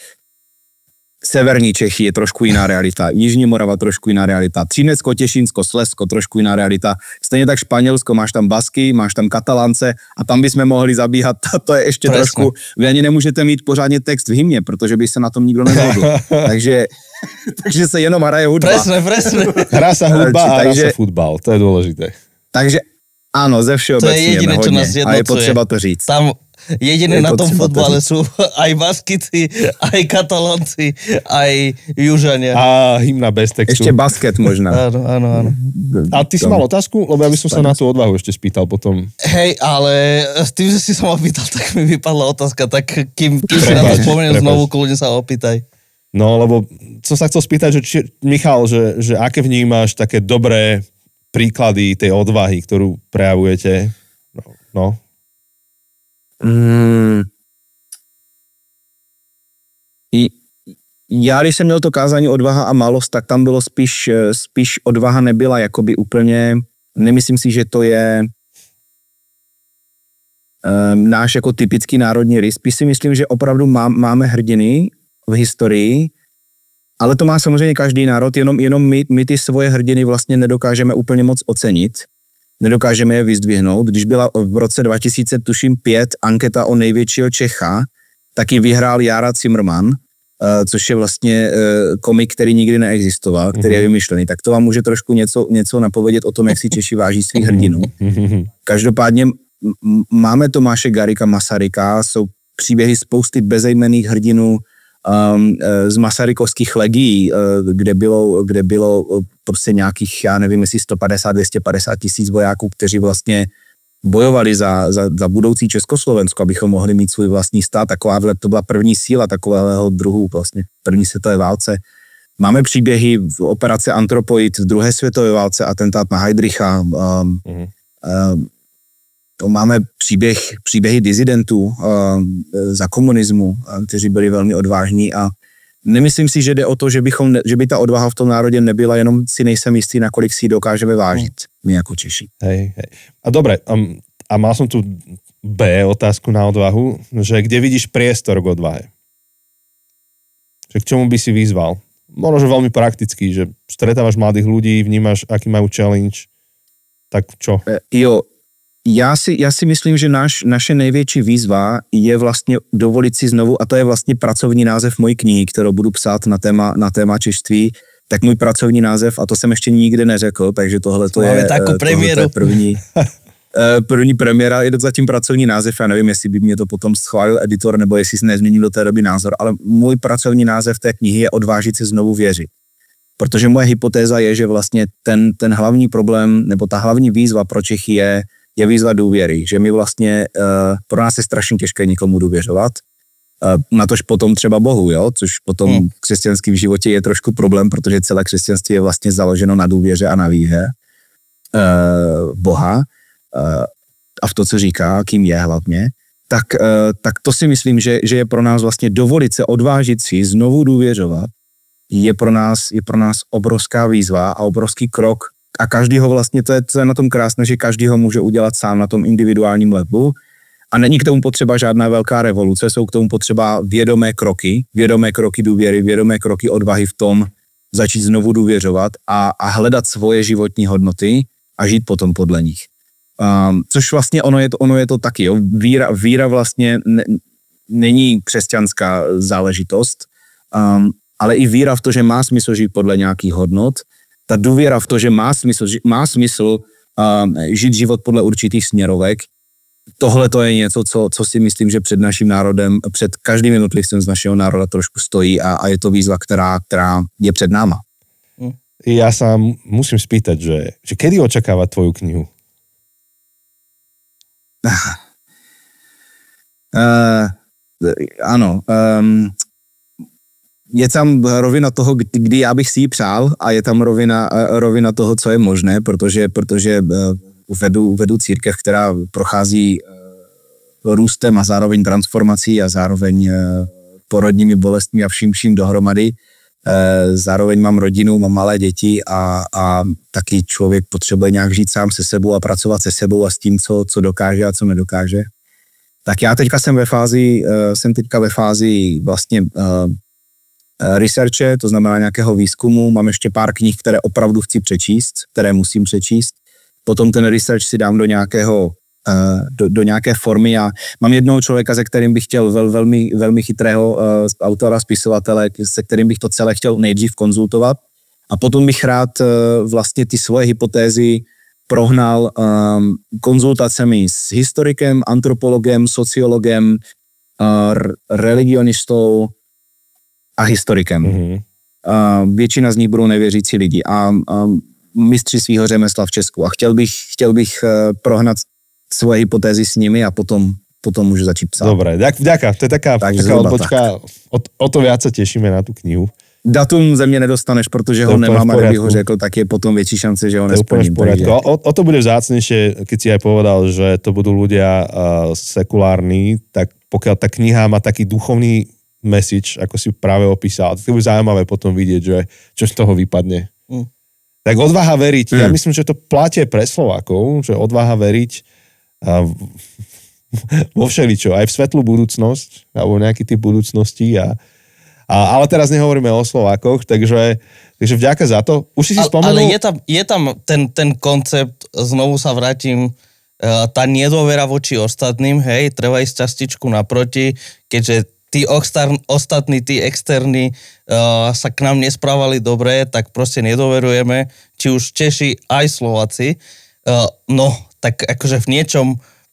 severní Čechy je trošku jiná realita, Jižní Morava trošku jiná realita, Třinecko, Těšínsko, Slezsko trošku jiná realita, stejně tak Španělsko, máš tam Basky, máš tam Katalánce a tam bychom mohli zabíhat, to je ještě trošku, vy ani nemůžete mít pořádně text v hymně, protože by se na tom nikdo nezhodl, takže se jenom hraje hudba. Presne. Hrá sa hudba a hrá sa futbal, to je dôležité. Takže áno, ze všeobecňujeme hodně a je potřeba to říct. Tam jediné na tom futbale sú aj Baskici, aj Katalánci, aj Južania. A hymna bez textu. Ešte basket možná. Áno. A ty si mal otázku? Lebo ja by som sa na tú odvahu ešte spýtal potom. Hej, ale s tým, že si sa ma pýtal, tak mi vypadla otázka, tak kým si na to spomeniem znovu, kľudne sa opýtaj. No, lebo som sa chcel spýtať, že Michal, že aké vnímaš také dobré príklady tej odvahy, ktorú prejavujete? No. Já, když jsem měl to kázání odvaha a malost, tak tam bylo spíš odvaha nebyla jakoby úplně, nemyslím si, že to je náš jako typický národní rys. Spíš si myslím, že opravdu máme hrdiny v historii, ale to má samozřejmě každý národ, jenom my ty svoje hrdiny vlastně nedokážeme úplně moc ocenit. Nedokážeme je vyzdvihnout. Když byla v roce 2005 anketa o největšího Čecha, tak ji vyhrál Jára Cimrman, což je vlastně komik, který nikdy neexistoval, který je vymyšlený. Tak to vám může trošku něco napovědět o tom, jak si Češi váží svých hrdinů. Každopádně máme Tomáše Garrigua Masaryka, jsou příběhy spousty bezejmenných hrdinů z masarykovských legií, kde bylo prostě nějakých, já nevím, jestli 150-250 tisíc vojáků, kteří vlastně bojovali za budoucí Československo, abychom mohli mít svůj vlastní stát. To byla první síla takového druhu vlastně první světové válce. Máme příběhy v operace Anthropoid v druhé světové válce, atentát na Heydricha. Máme příběhy disidentů za komunismu, kteří byli velmi odvážní a nemyslím si, že jde o to, že by ta odvaha v tom národě nebyla, jenom si nejsem jistý, nakolik si ji dokážeme vážit, my jako Češi. Hej. A dobre, a mal som tu B otázku na odvahu, že kde vidíš priestor k odvahe? Že k čomu by si vyzval? Možno, že veľmi prakticky, že stretávaš mladých ľudí, vnímaš, aký majú challenge, tak čo? Já si myslím, že naše největší výzva je vlastně dovolit si znovu, a to je vlastně pracovní název mojí knihy, kterou budu psát na téma češtví, tak můj pracovní název, a to jsem ještě nikdy neřekl, takže tohle je první premiéra, je to zatím pracovní název, já nevím, jestli by mě to potom schválil editor, nebo jestli se nezměnil do té doby názor, ale můj pracovní název té knihy je Odvážit se znovu věřit. Protože moje hypotéza je, že vlastně ten hlavní problém, nebo ta hlavní výzva pro Čechy je výzva důvěry, že my vlastně, pro nás je strašně těžké nikomu důvěřovat natož potom třeba Bohu, jo? Což potom v křesťanském životě je trošku problém, protože celé křesťanství je vlastně založeno na důvěře a na víře Boha a v to, co říká, kým je hlavně, tak to si myslím, že je pro nás vlastně dovolit se odvážit si, znovu důvěřovat, je pro nás obrovská výzva a obrovský krok a každýho vlastně, to je na tom krásné, že každý ho může udělat sám na tom individuálním levelu a není k tomu potřeba žádná velká revoluce, jsou k tomu potřeba vědomé kroky důvěry, vědomé kroky odvahy v tom začít znovu důvěřovat a hledat svoje životní hodnoty a žít potom podle nich. Což vlastně ono je to taky, jo. Víra vlastně není křesťanská záležitost, ale i víra v to, že má smysl žít podle nějakých hodnot, ta důvěra v to, že má smysl žít život podle určitých směrovek, tohle to je něco, co si myslím, že před naším národem, před každým jednotlivcem z našeho národa trošku stojí a je to výzva, která je před náma. Ja sa musím spýtať, že kedy očakávať tvoju knihu? Ano. Je tam rovina toho, kdy já bych si ji přál a je tam rovina toho, co je možné, protože vedu církev, která prochází růstem a zároveň transformací a zároveň porodními bolestmi a vším dohromady. Zároveň mám rodinu, mám malé děti a taky člověk potřebuje nějak žít sám se sebou a pracovat se sebou a s tím, co dokáže a co nedokáže. Tak já teďka jsem ve fázi vlastně researche, to znamená nějakého výzkumu. Mám ještě pár knih, které opravdu chci přečíst, které musím přečíst. Potom ten research si dám do nějaké formy a mám jednoho člověka, se kterým bych chtěl velmi chytrého autora, spisovatele, se kterým bych to celé chtěl nejdřív konzultovat a potom bych rád vlastně ty svoje hypotézy prohnal konzultacemi s historikem, antropologem, sociologem, religionistou a historikem. Mm-hmm. Většina z nich budou nevěřící lidi a mistři svýho řemesla v Česku a chtěl bych prohnat svoje hypotézy s nimi a potom můžu začít psát. Dobre, ďaká. To je taká odbočka. O to viac sa tešíme na tú knihu. Datum ze mě nedostaneš, protože ho nemám, a kdybych ho řekl, tak je potom větší šance, že ho nesplním. O to bude vzácnejšie, keď si aj povedal, že to budú ľudia sekulárni, tak pokiaľ tá kniha má taký duchovný message, ako si práve opísal, to bude zaujímavé potom vidieť, že čo z toho vypadne. Tak odvaha veriť, ja myslím, že to platí pre Slovákov, že odvaha veriť vo všeličo, aj v svetlú budúcnosť, alebo nejaký typ budúcnosti. Ale teraz nehovoríme o Slovákoch, takže vďaka za to. Už si spomenul... Ale je tam ten koncept, znovu sa vrátim, tá nedôvera voči ostatným, hej, treba ísť častičku naproti, keďže tí ostatní, tí externí sa k nám nesprávali dobre, tak proste nedoverujeme, či už Češi, aj Slováci. Tak akože v niečom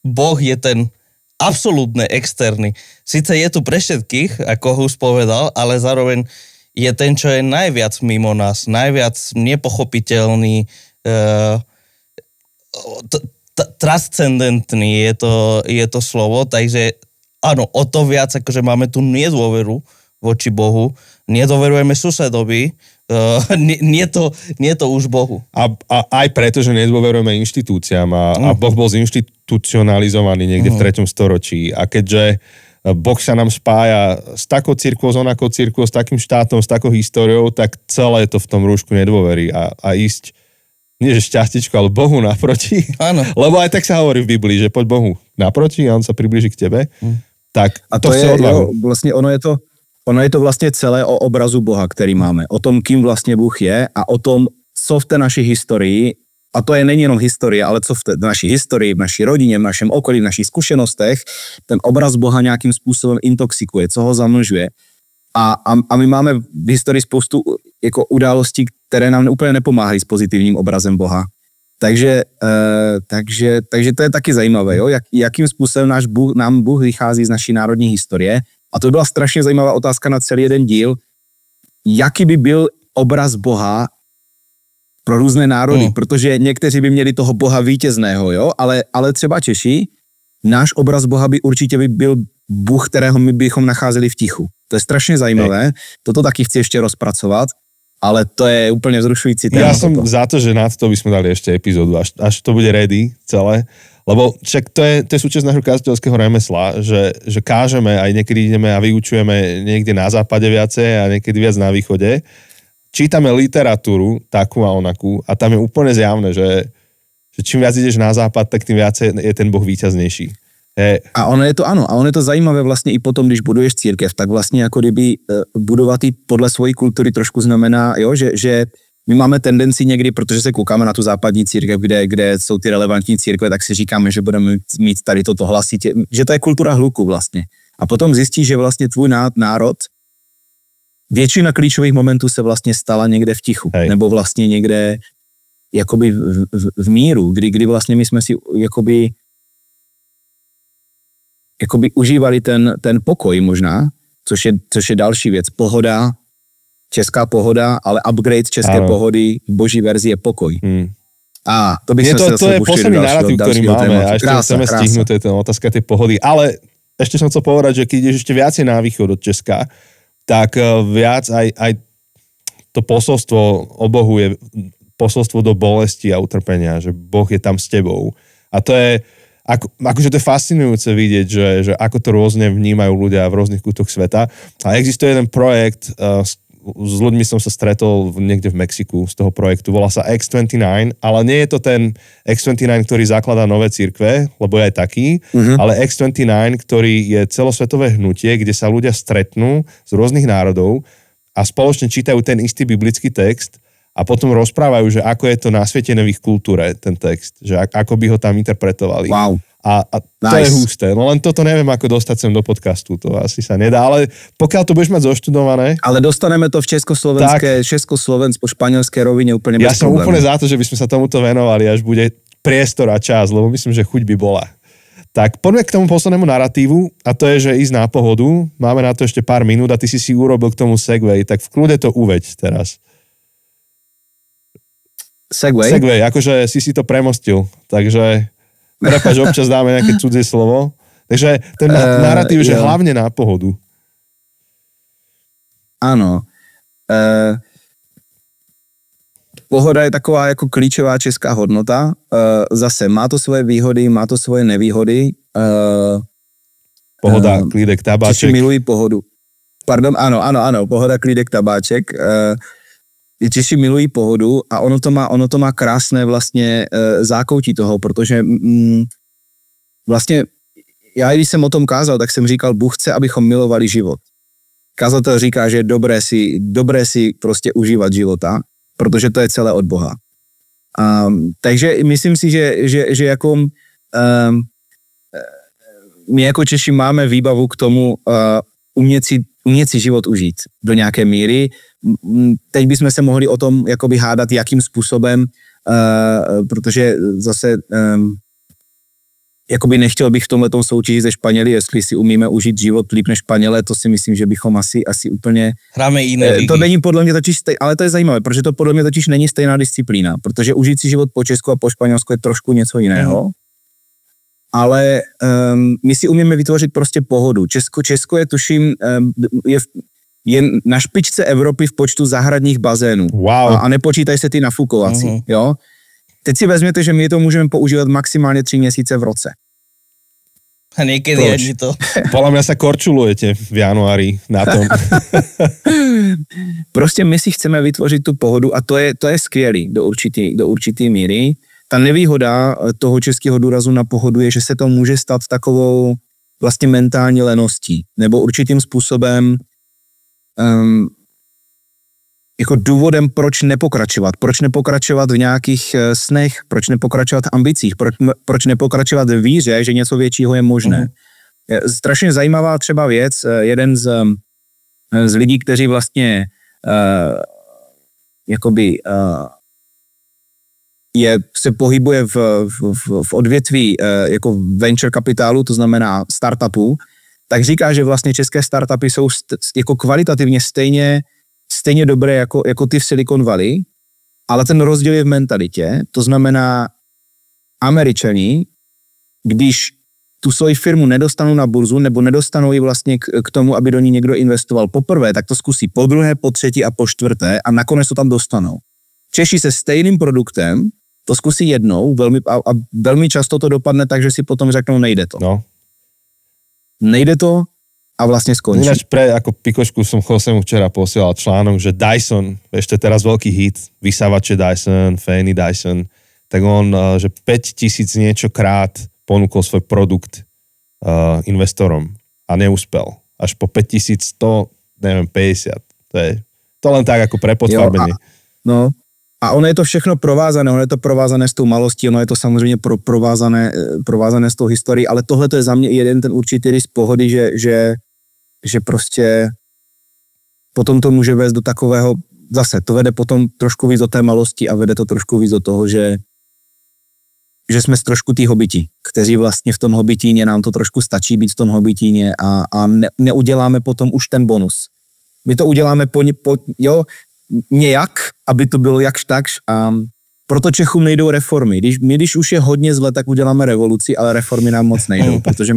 Boh je ten absolútne externý. Sice je tu pre všetkých, ako Hus povedal, ale zároveň je ten, čo je najviac mimo nás, najviac nepochopiteľný, transcendentný je to slovo, takže áno, o to viac, akože máme tu nedôveru voči Bohu, nedôverujeme susedovi, nie to už Bohu. A aj preto, že nedôverujeme inštitúciám a Boh bol zinštitucionalizovaný niekde v 3. storočí a keďže Boh sa nám spája s takou cirkvou, s onakou cirkvou, s takým štátom, s takou históriou, tak celé je to v tom rúšku nedôvery a ísť, nie že šťastičko, ale Bohu naproti. Áno. Lebo aj tak sa hovorí v Biblii, že poď Bohu naproti a on sa priblíži k tebe. Tak a to je, vlastně ono je to vlastně celé o obrazu Boha, který máme. O tom, kým vlastně Bůh je a o tom, co v té naší historii, a to je není jenom historie, ale co v té naší historii, v naší rodině, v našem okolí, v našich zkušenostech, ten obraz Boha nějakým způsobem intoxikuje, co ho zamlžuje. A my máme v historii spoustu jako událostí, které nám úplně nepomáhají s pozitivním obrazem Boha. Takže to je taky zajímavé, jo? Jakým způsobem nám Bůh vychází z naší národní historie. A to byla strašně zajímavá otázka na celý jeden díl. Jaký by byl obraz Boha pro různé národy? Protože někteří by měli toho Boha vítězného, jo? Ale třeba Češi, náš obraz Boha by určitě byl Bůh, kterého my bychom nacházeli v tichu. To je strašně zajímavé, toto taky chci ještě rozpracovat, ale to je úplne vzrušující téma. Ja som za to, že na to by sme dali ešte epizódu, až to bude ready celé. Lebo však to je súčasť nášho kazateľského remesla, že kážeme, aj niekedy ideme a vyučujeme niekde na západe viacej a niekedy viac na východe. Čítame literatúru takú a onakú a tam je úplne zjavné, že čím viac ideš na západ, tak tým viacej je ten Boh víťaznejší. A ono je to ano, a ono je to zajímavé vlastně i potom, když buduješ církev, tak vlastně jako kdyby budovat ji podle svojí kultury trošku znamená, jo, že my máme tendenci někdy, protože se koukáme na tu západní církev, kde jsou ty relevantní církve, tak si říkáme, že budeme mít tady toto hlasitě, že to je kultura hluku vlastně. A potom zjistíš, že vlastně tvůj národ, většina klíčových momentů se vlastně stala někde v tichu, nebo vlastně někde jakoby v míru, kdy vlastně my jsme si jakoby užívali ten pokoj možná, což je další věc. Pohoda, česká pohoda, ale upgrade české pohody v boží verzi je pokoj. A to bych to je posledný narratív, ktorý máme a ešte chceme stihnúť ten otázka tej pohody. Ale ešte som chcel povedať, že keď ideš ešte viacej na východ od Česka, tak viac aj to posolstvo o Bohu je posolstvo do bolesti a utrpenia, že Boh je tam s tebou. A to je akože to je fascinujúce vidieť, že ako to rôzne vnímajú ľudia v rôznych kútoch sveta. A existuje jeden projekt, s ľuďmi som sa stretol niekde v Mexiku z toho projektu, volá sa X29, ale nie je to ten X29, ktorý zakladá nové cirkve, lebo je aj taký, ale X29, ktorý je celosvetové hnutie, kde sa ľudia stretnú z rôznych národov a spoločne čítajú ten istý biblický text a potom rozprávajú, že ako je to nasvietené v ich kultúre, ten text, že ako by ho tam interpretovali. Wow. A to je husté. No len toto neviem, ako dostať sem do podcastu, to asi sa nedá, ale pokiaľ to budeš mať zoštudované... Ale dostaneme to v československo-španielskej rovine úplne bez problémov. Ja som úplne za to, že by sme sa tomuto venovali, až bude priestor a čas, lebo myslím, že chuť by bola. Tak poďme k tomu poslednému naratívu a to je, že ísť na pohodu. Máme na to ešte pár minút a ty si urobil k tomu segway, tak v kľude to uveď teraz. Segway, akože si to premostil, takže prepáč, občas dáme nejaké cudzie slovo. Takže ten narratív, že hlavne na pohodu. Ano. Pohoda je taková jako klíčová česká hodnota. Zase má to svoje výhody, má to svoje nevýhody. Pohoda, klídek, tabáček. Češi milují pohodu. Pardon, ano, pohoda, klídek, tabáček. Češi milují pohodu a ono to má krásné vlastně zákoutí toho, protože vlastně já, když jsem o tom kázal, tak jsem říkal, Bůh chce, abychom milovali život. Kazatel říká, že je dobré si prostě užívat života, protože to je celé od Boha. Takže myslím si, že jako my jako Češi máme výbavu k tomu umět si život užít do nějaké míry. Teď bychom se mohli o tom jakoby hádat, jakým způsobem, protože zase jakoby nechtěl bych v tomhletom soutěži ze Španěli, jestli si umíme užít život líp než Španělé, to si myslím, že bychom asi úplně... Hráme jiné ligy. To není podle mě totiž, ale to je zajímavé, protože to podle mě totiž není stejná disciplína, protože užít si život po Česku a po Španělsku je trošku něco jiného. Ale my si umíme vytvořit prostě pohodu. Česko je, tuším, je na špičce Evropy v počtu zahradních bazénů. Wow. A nepočítaj se ty nafukovací, jo. Teď si vezměte, že my to můžeme používat maximálně 3 měsíce v roce. A niekedy ani to. Podľa mňa sa korčulujete v januári na tom. Prostě my si chceme vytvořit tu pohodu a to je skvělý do určitý míry. Ta nevýhoda toho českého důrazu na pohodu je, že se to může stát takovou vlastně mentální leností nebo určitým způsobem jako důvodem, proč nepokračovat v nějakých snech, proč nepokračovat v ambicích, proč nepokračovat v víře, že něco většího je možné. Strašně zajímavá třeba věc, jeden z lidí, kteří vlastně se pohybuje v odvětví jako venture kapitálu, to znamená startupů, tak říká, že vlastně české startupy jsou jako kvalitativně stejně dobré jako ty v Silicon Valley, ale ten rozdíl je v mentalitě. To znamená, Američani, když tu svoji firmu nedostanou na burzu nebo nedostanou ji vlastně k tomu, aby do ní někdo investoval poprvé, tak to zkusí po druhé, po třetí a po čtvrté a nakonec to tam dostanou. Češi se stejným produktem to zkusí jednou a velmi často to dopadne tak, že si potom řeknou, nejde to. No. Nejde to a vlastne skončí. Ináč ako pikošku som Josemu včera posielal článok, že Dyson, ešte teraz veľký hit, vysávače Dyson, fény Dyson, tak on, že 5000 niečo krát ponúkol svoj produkt investorom a neúspel. Až po 5150. To je to len tak ako prepodfarbenie. A ono je to všechno provázané s tou malostí, ono je to samozřejmě provázané s tou historií, ale tohle to je za mě jeden ten určitý rys pohody, že prostě potom to může vést do takového, zase to vede potom trošku víc do té malosti a vede to trošku víc do toho, že jsme trošku tí hobiti, kteří vlastně v tom hobitíně, nám to trošku stačí být v tom hobitíně a neuděláme potom už ten bonus. My to uděláme nějak, aby to bylo jakž takž a proto Čechům nejdou reformy. Když už je hodně zle, tak uděláme revoluci, ale reformy nám moc nejdou, protože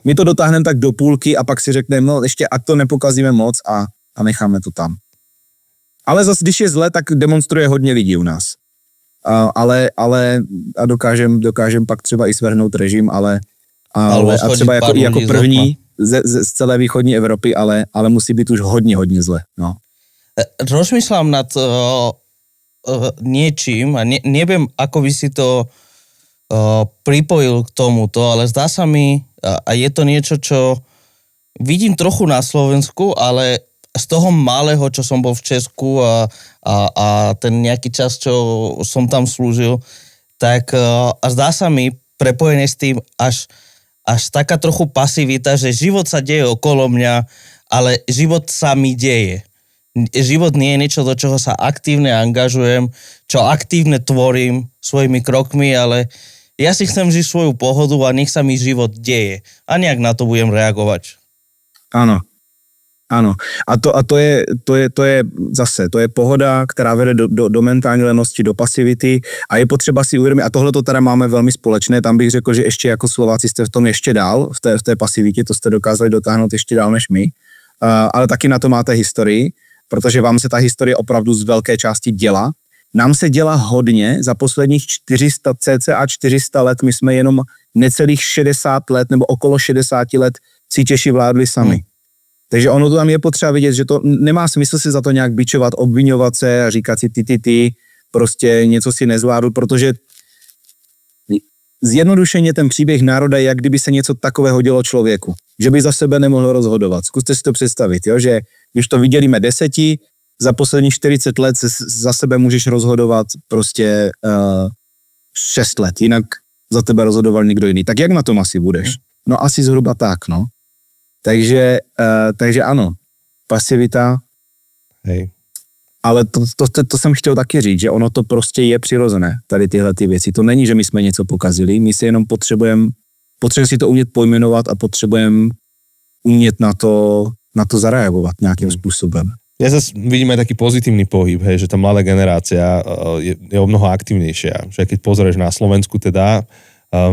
my to dotáhneme tak do půlky a pak si řekneme, no ještě ať to nepokazíme moc a necháme to tam. Ale zase, když je zle, tak demonstruje hodně lidí u nás. Ale dokážem pak třeba i svrhnout režim, ale a třeba jako první z celé východní Evropy, ale musí být už hodně zle. No. Rozmýšľam nad niečím a neviem, ako by si to pripojil k tomuto, ale zdá sa mi, a je to niečo, čo vidím trochu na Slovensku, ale z toho malého, čo som bol v Česku a ten nejaký čas, čo som tam slúžil, tak a zdá sa mi prepojené s tým až taká trochu pasivita, že život sa deje okolo mňa, ale život sa mi deje. Život nie je niečo, do čoho sa aktívne angažujem, čo aktívne tvorím svojimi krokmi, ale ja si chcem žiť svoju pohodu a nech sa mi život deje. A nejak na to budem reagovať. Áno. A to je zase, to je pohoda, která vede do mentální lenosti, do pasivity a je potřeba si uvědomit, a tohle to teda máme velmi společné, tam bych řekl, že ještě jako Slováci jste v tom ještě dál, v té pasivitě, to jste dokázali dotáhnout ještě dál než my, ale taky na to máte historii, protože vám se ta historie opravdu z velké části dělá. Nám se dělá hodně, za posledních 400 let, my jsme jenom necelých 60 let nebo okolo 60 let si Češi vládli sami. Takže ono to tam je potřeba vidět, že to nemá smysl si za to nějak bičovat, obviňovat se a říkat si ty, prostě něco si nezvládl, protože zjednodušeně ten příběh národa je, jak kdyby se něco takového dělo člověku. Že by za sebe nemohl rozhodovat. Zkuste si to představit, jo? Že když to vydělíme 10, za posledních 40 let za sebe můžeš rozhodovat prostě 6 let, jinak za tebe rozhodoval někdo jiný. Tak jak na tom asi budeš? No asi zhruba tak, no. Takže ano, pasivita. Hej. Ale to jsem chtěl taky říct, že ono to prostě je přirozené, tady tyhle ty věci. To není, že my jsme něco pokazili, my si jenom potřebujeme si to umět pojmenovat a potřebujeme umět na to zareagovat nějakým způsobem. Ja zase vidím aj taký pozitívny pohyb, hej, že tá mladá generácia je o mnoho aktívnejšia. Že keď pozrieš na Slovensku teda,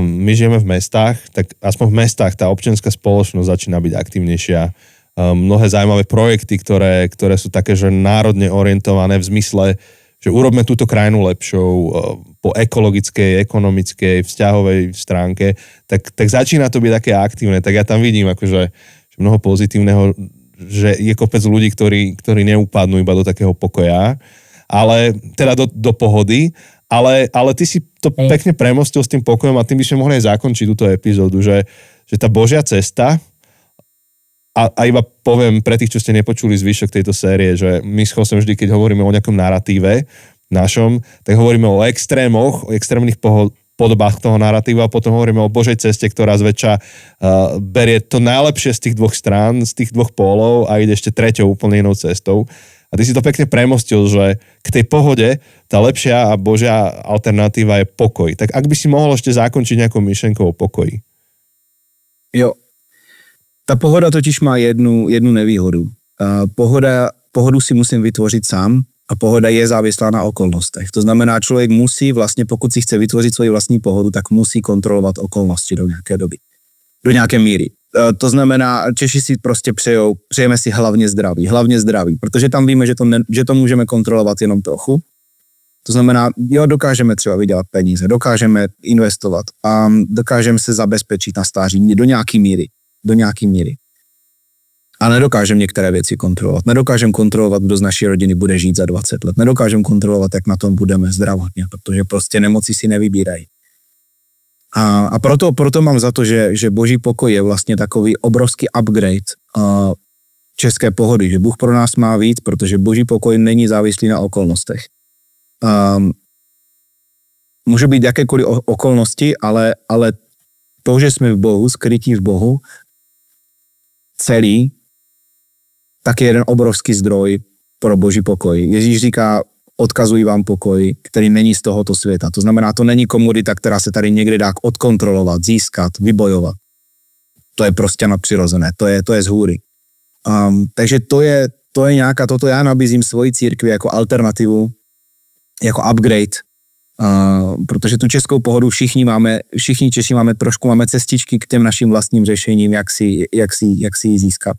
my žijeme v mestách, tak aspoň v mestách tá občianská spoločnosť začína byť aktívnejšia. Mnohé zaujímavé projekty, ktoré sú také, že národne orientované v zmysle, že urobme túto krajinu lepšou po ekologickej, ekonomickej, vzťahovej stránke, tak začína to byť také aktívne. Tak ja tam vidím akože mnoho pozitívneho, že je kopec ľudí, ktorí neupadnú iba do takého pokoja, ale teda do pohody, ale ty si to pekne premostil s tým pokojom a tým by sme mohli aj zakončiť túto epizódu, že tá Božia cesta, a iba poviem pre tých, čo ste nepočuli zvyšok tejto série, že my s Josem vždy, keď hovoríme o nejakom naratíve našom, tak hovoríme o extrémoch, o extrémnych podobách toho naratíva a potom hovoríme o Božej ceste, ktorá zväčša berie to najlepšie z tých dvoch strán, z tých dvoch pólov a ide ešte treťou úplne inou cestou. A ty si to pekne premostil, že k tej pohode tá lepšia a Božia alternatíva je pokoj. Tak ak by si mohol ešte zakončiť nejakou myšlenkou o pokoji. Jo. Ta pohoda totiž má jednu nevýhodu. Pohodu si musím vytvořit sám a pohoda je závislá na okolnostech. To znamená, člověk musí vlastně, pokud si chce vytvořit svoji vlastní pohodu, tak musí kontrolovat okolnosti do nějaké doby. do nějaké míry. To znamená, Češi si prostě přejeme si hlavně zdraví, protože tam víme, že to můžeme kontrolovat jenom trochu. To znamená, jo, dokážeme třeba vydělat peníze, dokážeme investovat a dokážeme se zabezpečit na stáří do nějaký míry. A nedokážeme některé věci kontrolovat. Nedokážeme kontrolovat, kdo z naší rodiny bude žít za 20 let. Nedokážeme kontrolovat, jak na tom budeme zdravotně, protože prostě nemoci si nevybírají. A proto mám za to, že Boží pokoj je vlastně takový obrovský upgrade české pohody, že Bůh pro nás má víc, protože Boží pokoj není závislý na okolnostech. Můžou být jakékoliv okolnosti, ale to, že jsme v Bohu, skrytí v Bohu, celý, tak je jeden obrovský zdroj pro Boží pokoj. Ježíš říká, odkazuji vám pokoj, který není z tohoto světa. To znamená, to není komodita, která se tady někde dá odkontrolovat, získat, vybojovat. To je prostě nadpřirozené, to je z hůry. Takže to je nějaká, toto já nabízím svoji církvi jako alternativu, jako upgrade, protože tu českou pohodu všichni Češi máme cestičky k těm našim vlastním řešením, jak si ji získat.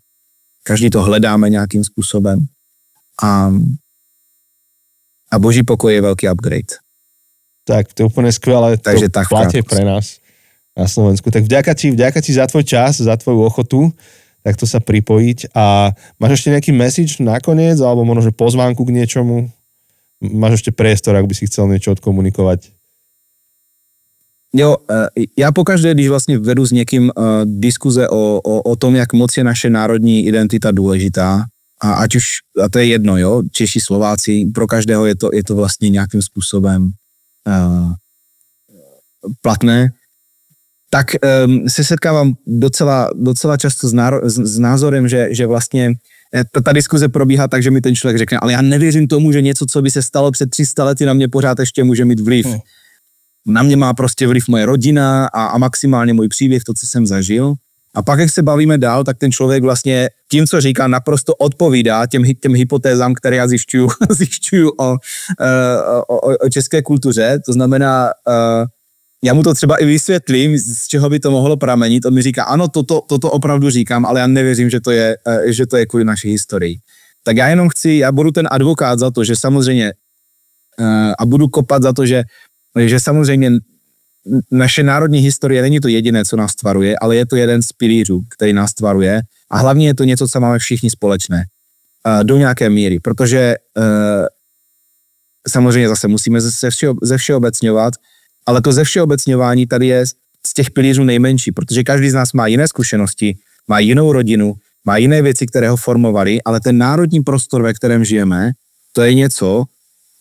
Každý to hledáme nějakým způsobem. A Boží pokoj je velký upgrade. Tak, to je úplne skvelé. Takže to platí pre nás na Slovensku. Tak vďaka ti za tvoj čas, za tvoju ochotu takto sa pripojiť. A máš ešte nejaký message nakoniec, alebo možno, že pozvánku k niečomu? Máš ešte priestor, ak by si chcel niečo odkomunikovať? Jo, já pokaždé, když vlastně vedu s někým diskuze o tom, jak moc je naše národní identita důležitá, a to je jedno, jo, Češi, Slováci, pro každého je to vlastně nějakým způsobem platné, tak se setkávám docela často s názorem, že vlastně ta diskuze probíhá tak, že mi ten člověk řekne, ale já nevěřím tomu, že něco, co by se stalo před 300 lety, na mě pořád ještě může mít vliv. Na mě má prostě vliv moje rodina a maximálně můj příběh, to, co jsem zažil. A pak, jak se bavíme dál, tak ten člověk vlastně tím, co říká, naprosto odpovídá těm hypotézám, které já zjišťuju o české kultuře. To znamená, já mu to třeba i vysvětlím, z čeho by to mohlo pramenit. On mi říká, ano, toto opravdu říkám, ale já nevěřím, že to je kvůli naší historii. Tak já budu ten advokát za to, že samozřejmě a budu kopat za to, že samozřejmě naše národní historie není to jediné, co nás tvaruje, ale je to jeden z pilířů, který nás tvaruje a hlavně je to něco, co máme všichni společné. Do nějaké míry, protože samozřejmě zase musíme zevšeobecňovat, ale to zevšeobecňování tady je z těch pilířů nejmenší, protože každý z nás má jiné zkušenosti, má jinou rodinu, má jiné věci, které ho formovaly, ale ten národní prostor, ve kterém žijeme, to je něco,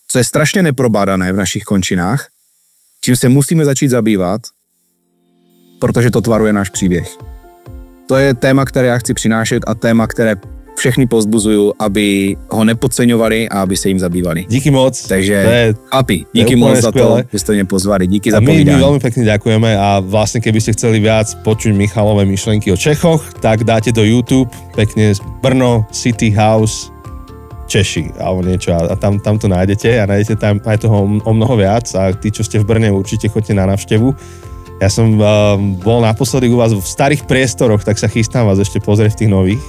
co je strašně neprobádané v našich končinách, čím se musíme začít zabývat, protože to tvaruje náš příběh. To je téma, které já chci přinášet a téma, které všechny povzbuzuju, aby ho nepodceňovali a aby se jim zabývali. Díky moc. Takže happy. Díky moc za to, že ste mě pozvali. Díky za povídání. My veľmi pekne ďakujeme a vlastne keby ste chceli viac počuť Michalové myšlenky o Čechoch, tak dáte do YouTube pekne Brno City House Češi alebo niečo a tam to nájdete a nájdete tam aj toho o mnoho viac a tí, čo ste v Brne, určite choďte na návštevu. Ja som bol naposledy u vás v starých priestoroch, tak sa chystám vás ešte pozrieť v tých nových.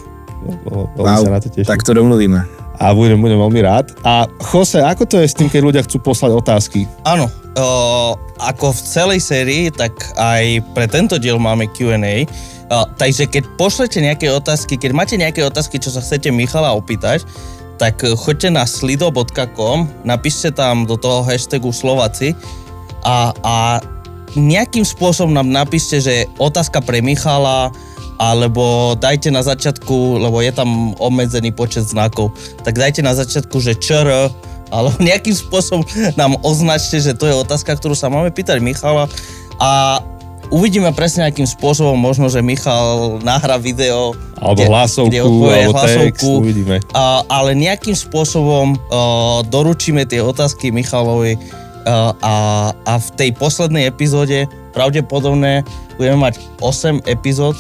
Wow, sa na to teším. Tak to domluvíme. A budem veľmi rád. A Jose, ako to je s tým, keď ľudia chcú poslať otázky? Áno, ako v celej sérii, tak aj pre tento diel máme Q&A. Takže keď pošlete nejaké otázky, keď máte nejaké otázky, čo sa chcete Michala opýtať, tak choďte na slido.com, napíšte tam do toho hashtagu Slováci a nejakým spôsobom nám napíšte, že otázka pre Michala, alebo dajte na začiatku, lebo je tam obmedzený počet znakov, tak dajte na začiatku, že ČR, alebo nejakým spôsobom nám označte, že to je otázka, ktorú sa máme pýtať Michala a uvidíme presne akým spôsobom, možno, že Michal nahrá video, alebo hlasovku, alebo text, uvidíme. Ale nejakým spôsobom doručíme tie otázky Michalovi a v tej poslednej epizóde pravdepodobne budeme mať 8 epizód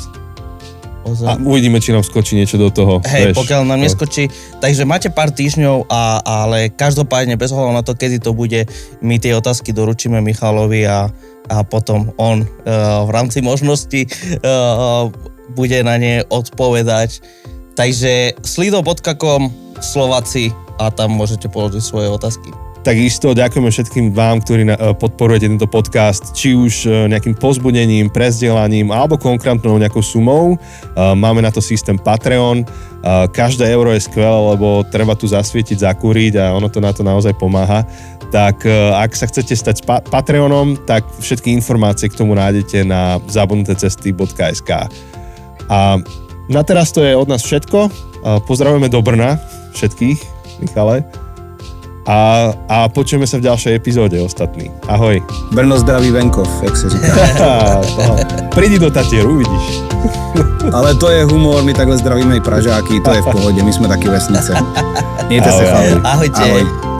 A uvidíme, či nám skočí niečo do toho. Hej, vieš, pokiaľ nám neskočí. Takže máte pár týždňov, ale každopádne bez ohľadu na to, kedy to bude, my tie otázky doručíme Michalovi a potom on v rámci možností bude na ne odpovedať. Takže slido.com Slováci a tam môžete položiť svoje otázky. Takisto ďakujeme všetkým vám, ktorí podporujete tento podcast, či už nejakým povzbudením, prezdieľaním alebo konkrétnou nejakou sumou. Máme na to systém Patreon. Každé euro je skvelé, lebo treba tu zasvietiť, zakúriť a ono to na to naozaj pomáha. Tak ak sa chcete stať Patreonom, tak všetky informácie k tomu nájdete na zabudnutecesty.sk. A na teraz to je od nás všetko. Pozdravujeme do Brna všetkých, Michale. A počujeme sa v ďalšej epizóde ostatní. Ahoj. Brno zdraví venkov, jak se říká. Prídi do Tatier, uvidíš. Ale to je humor, my takhle zdravíme i Pražáky, to je v pohodě, my jsme taky vesnice. Mějte se, chlapi. Ahojte. Ahoj.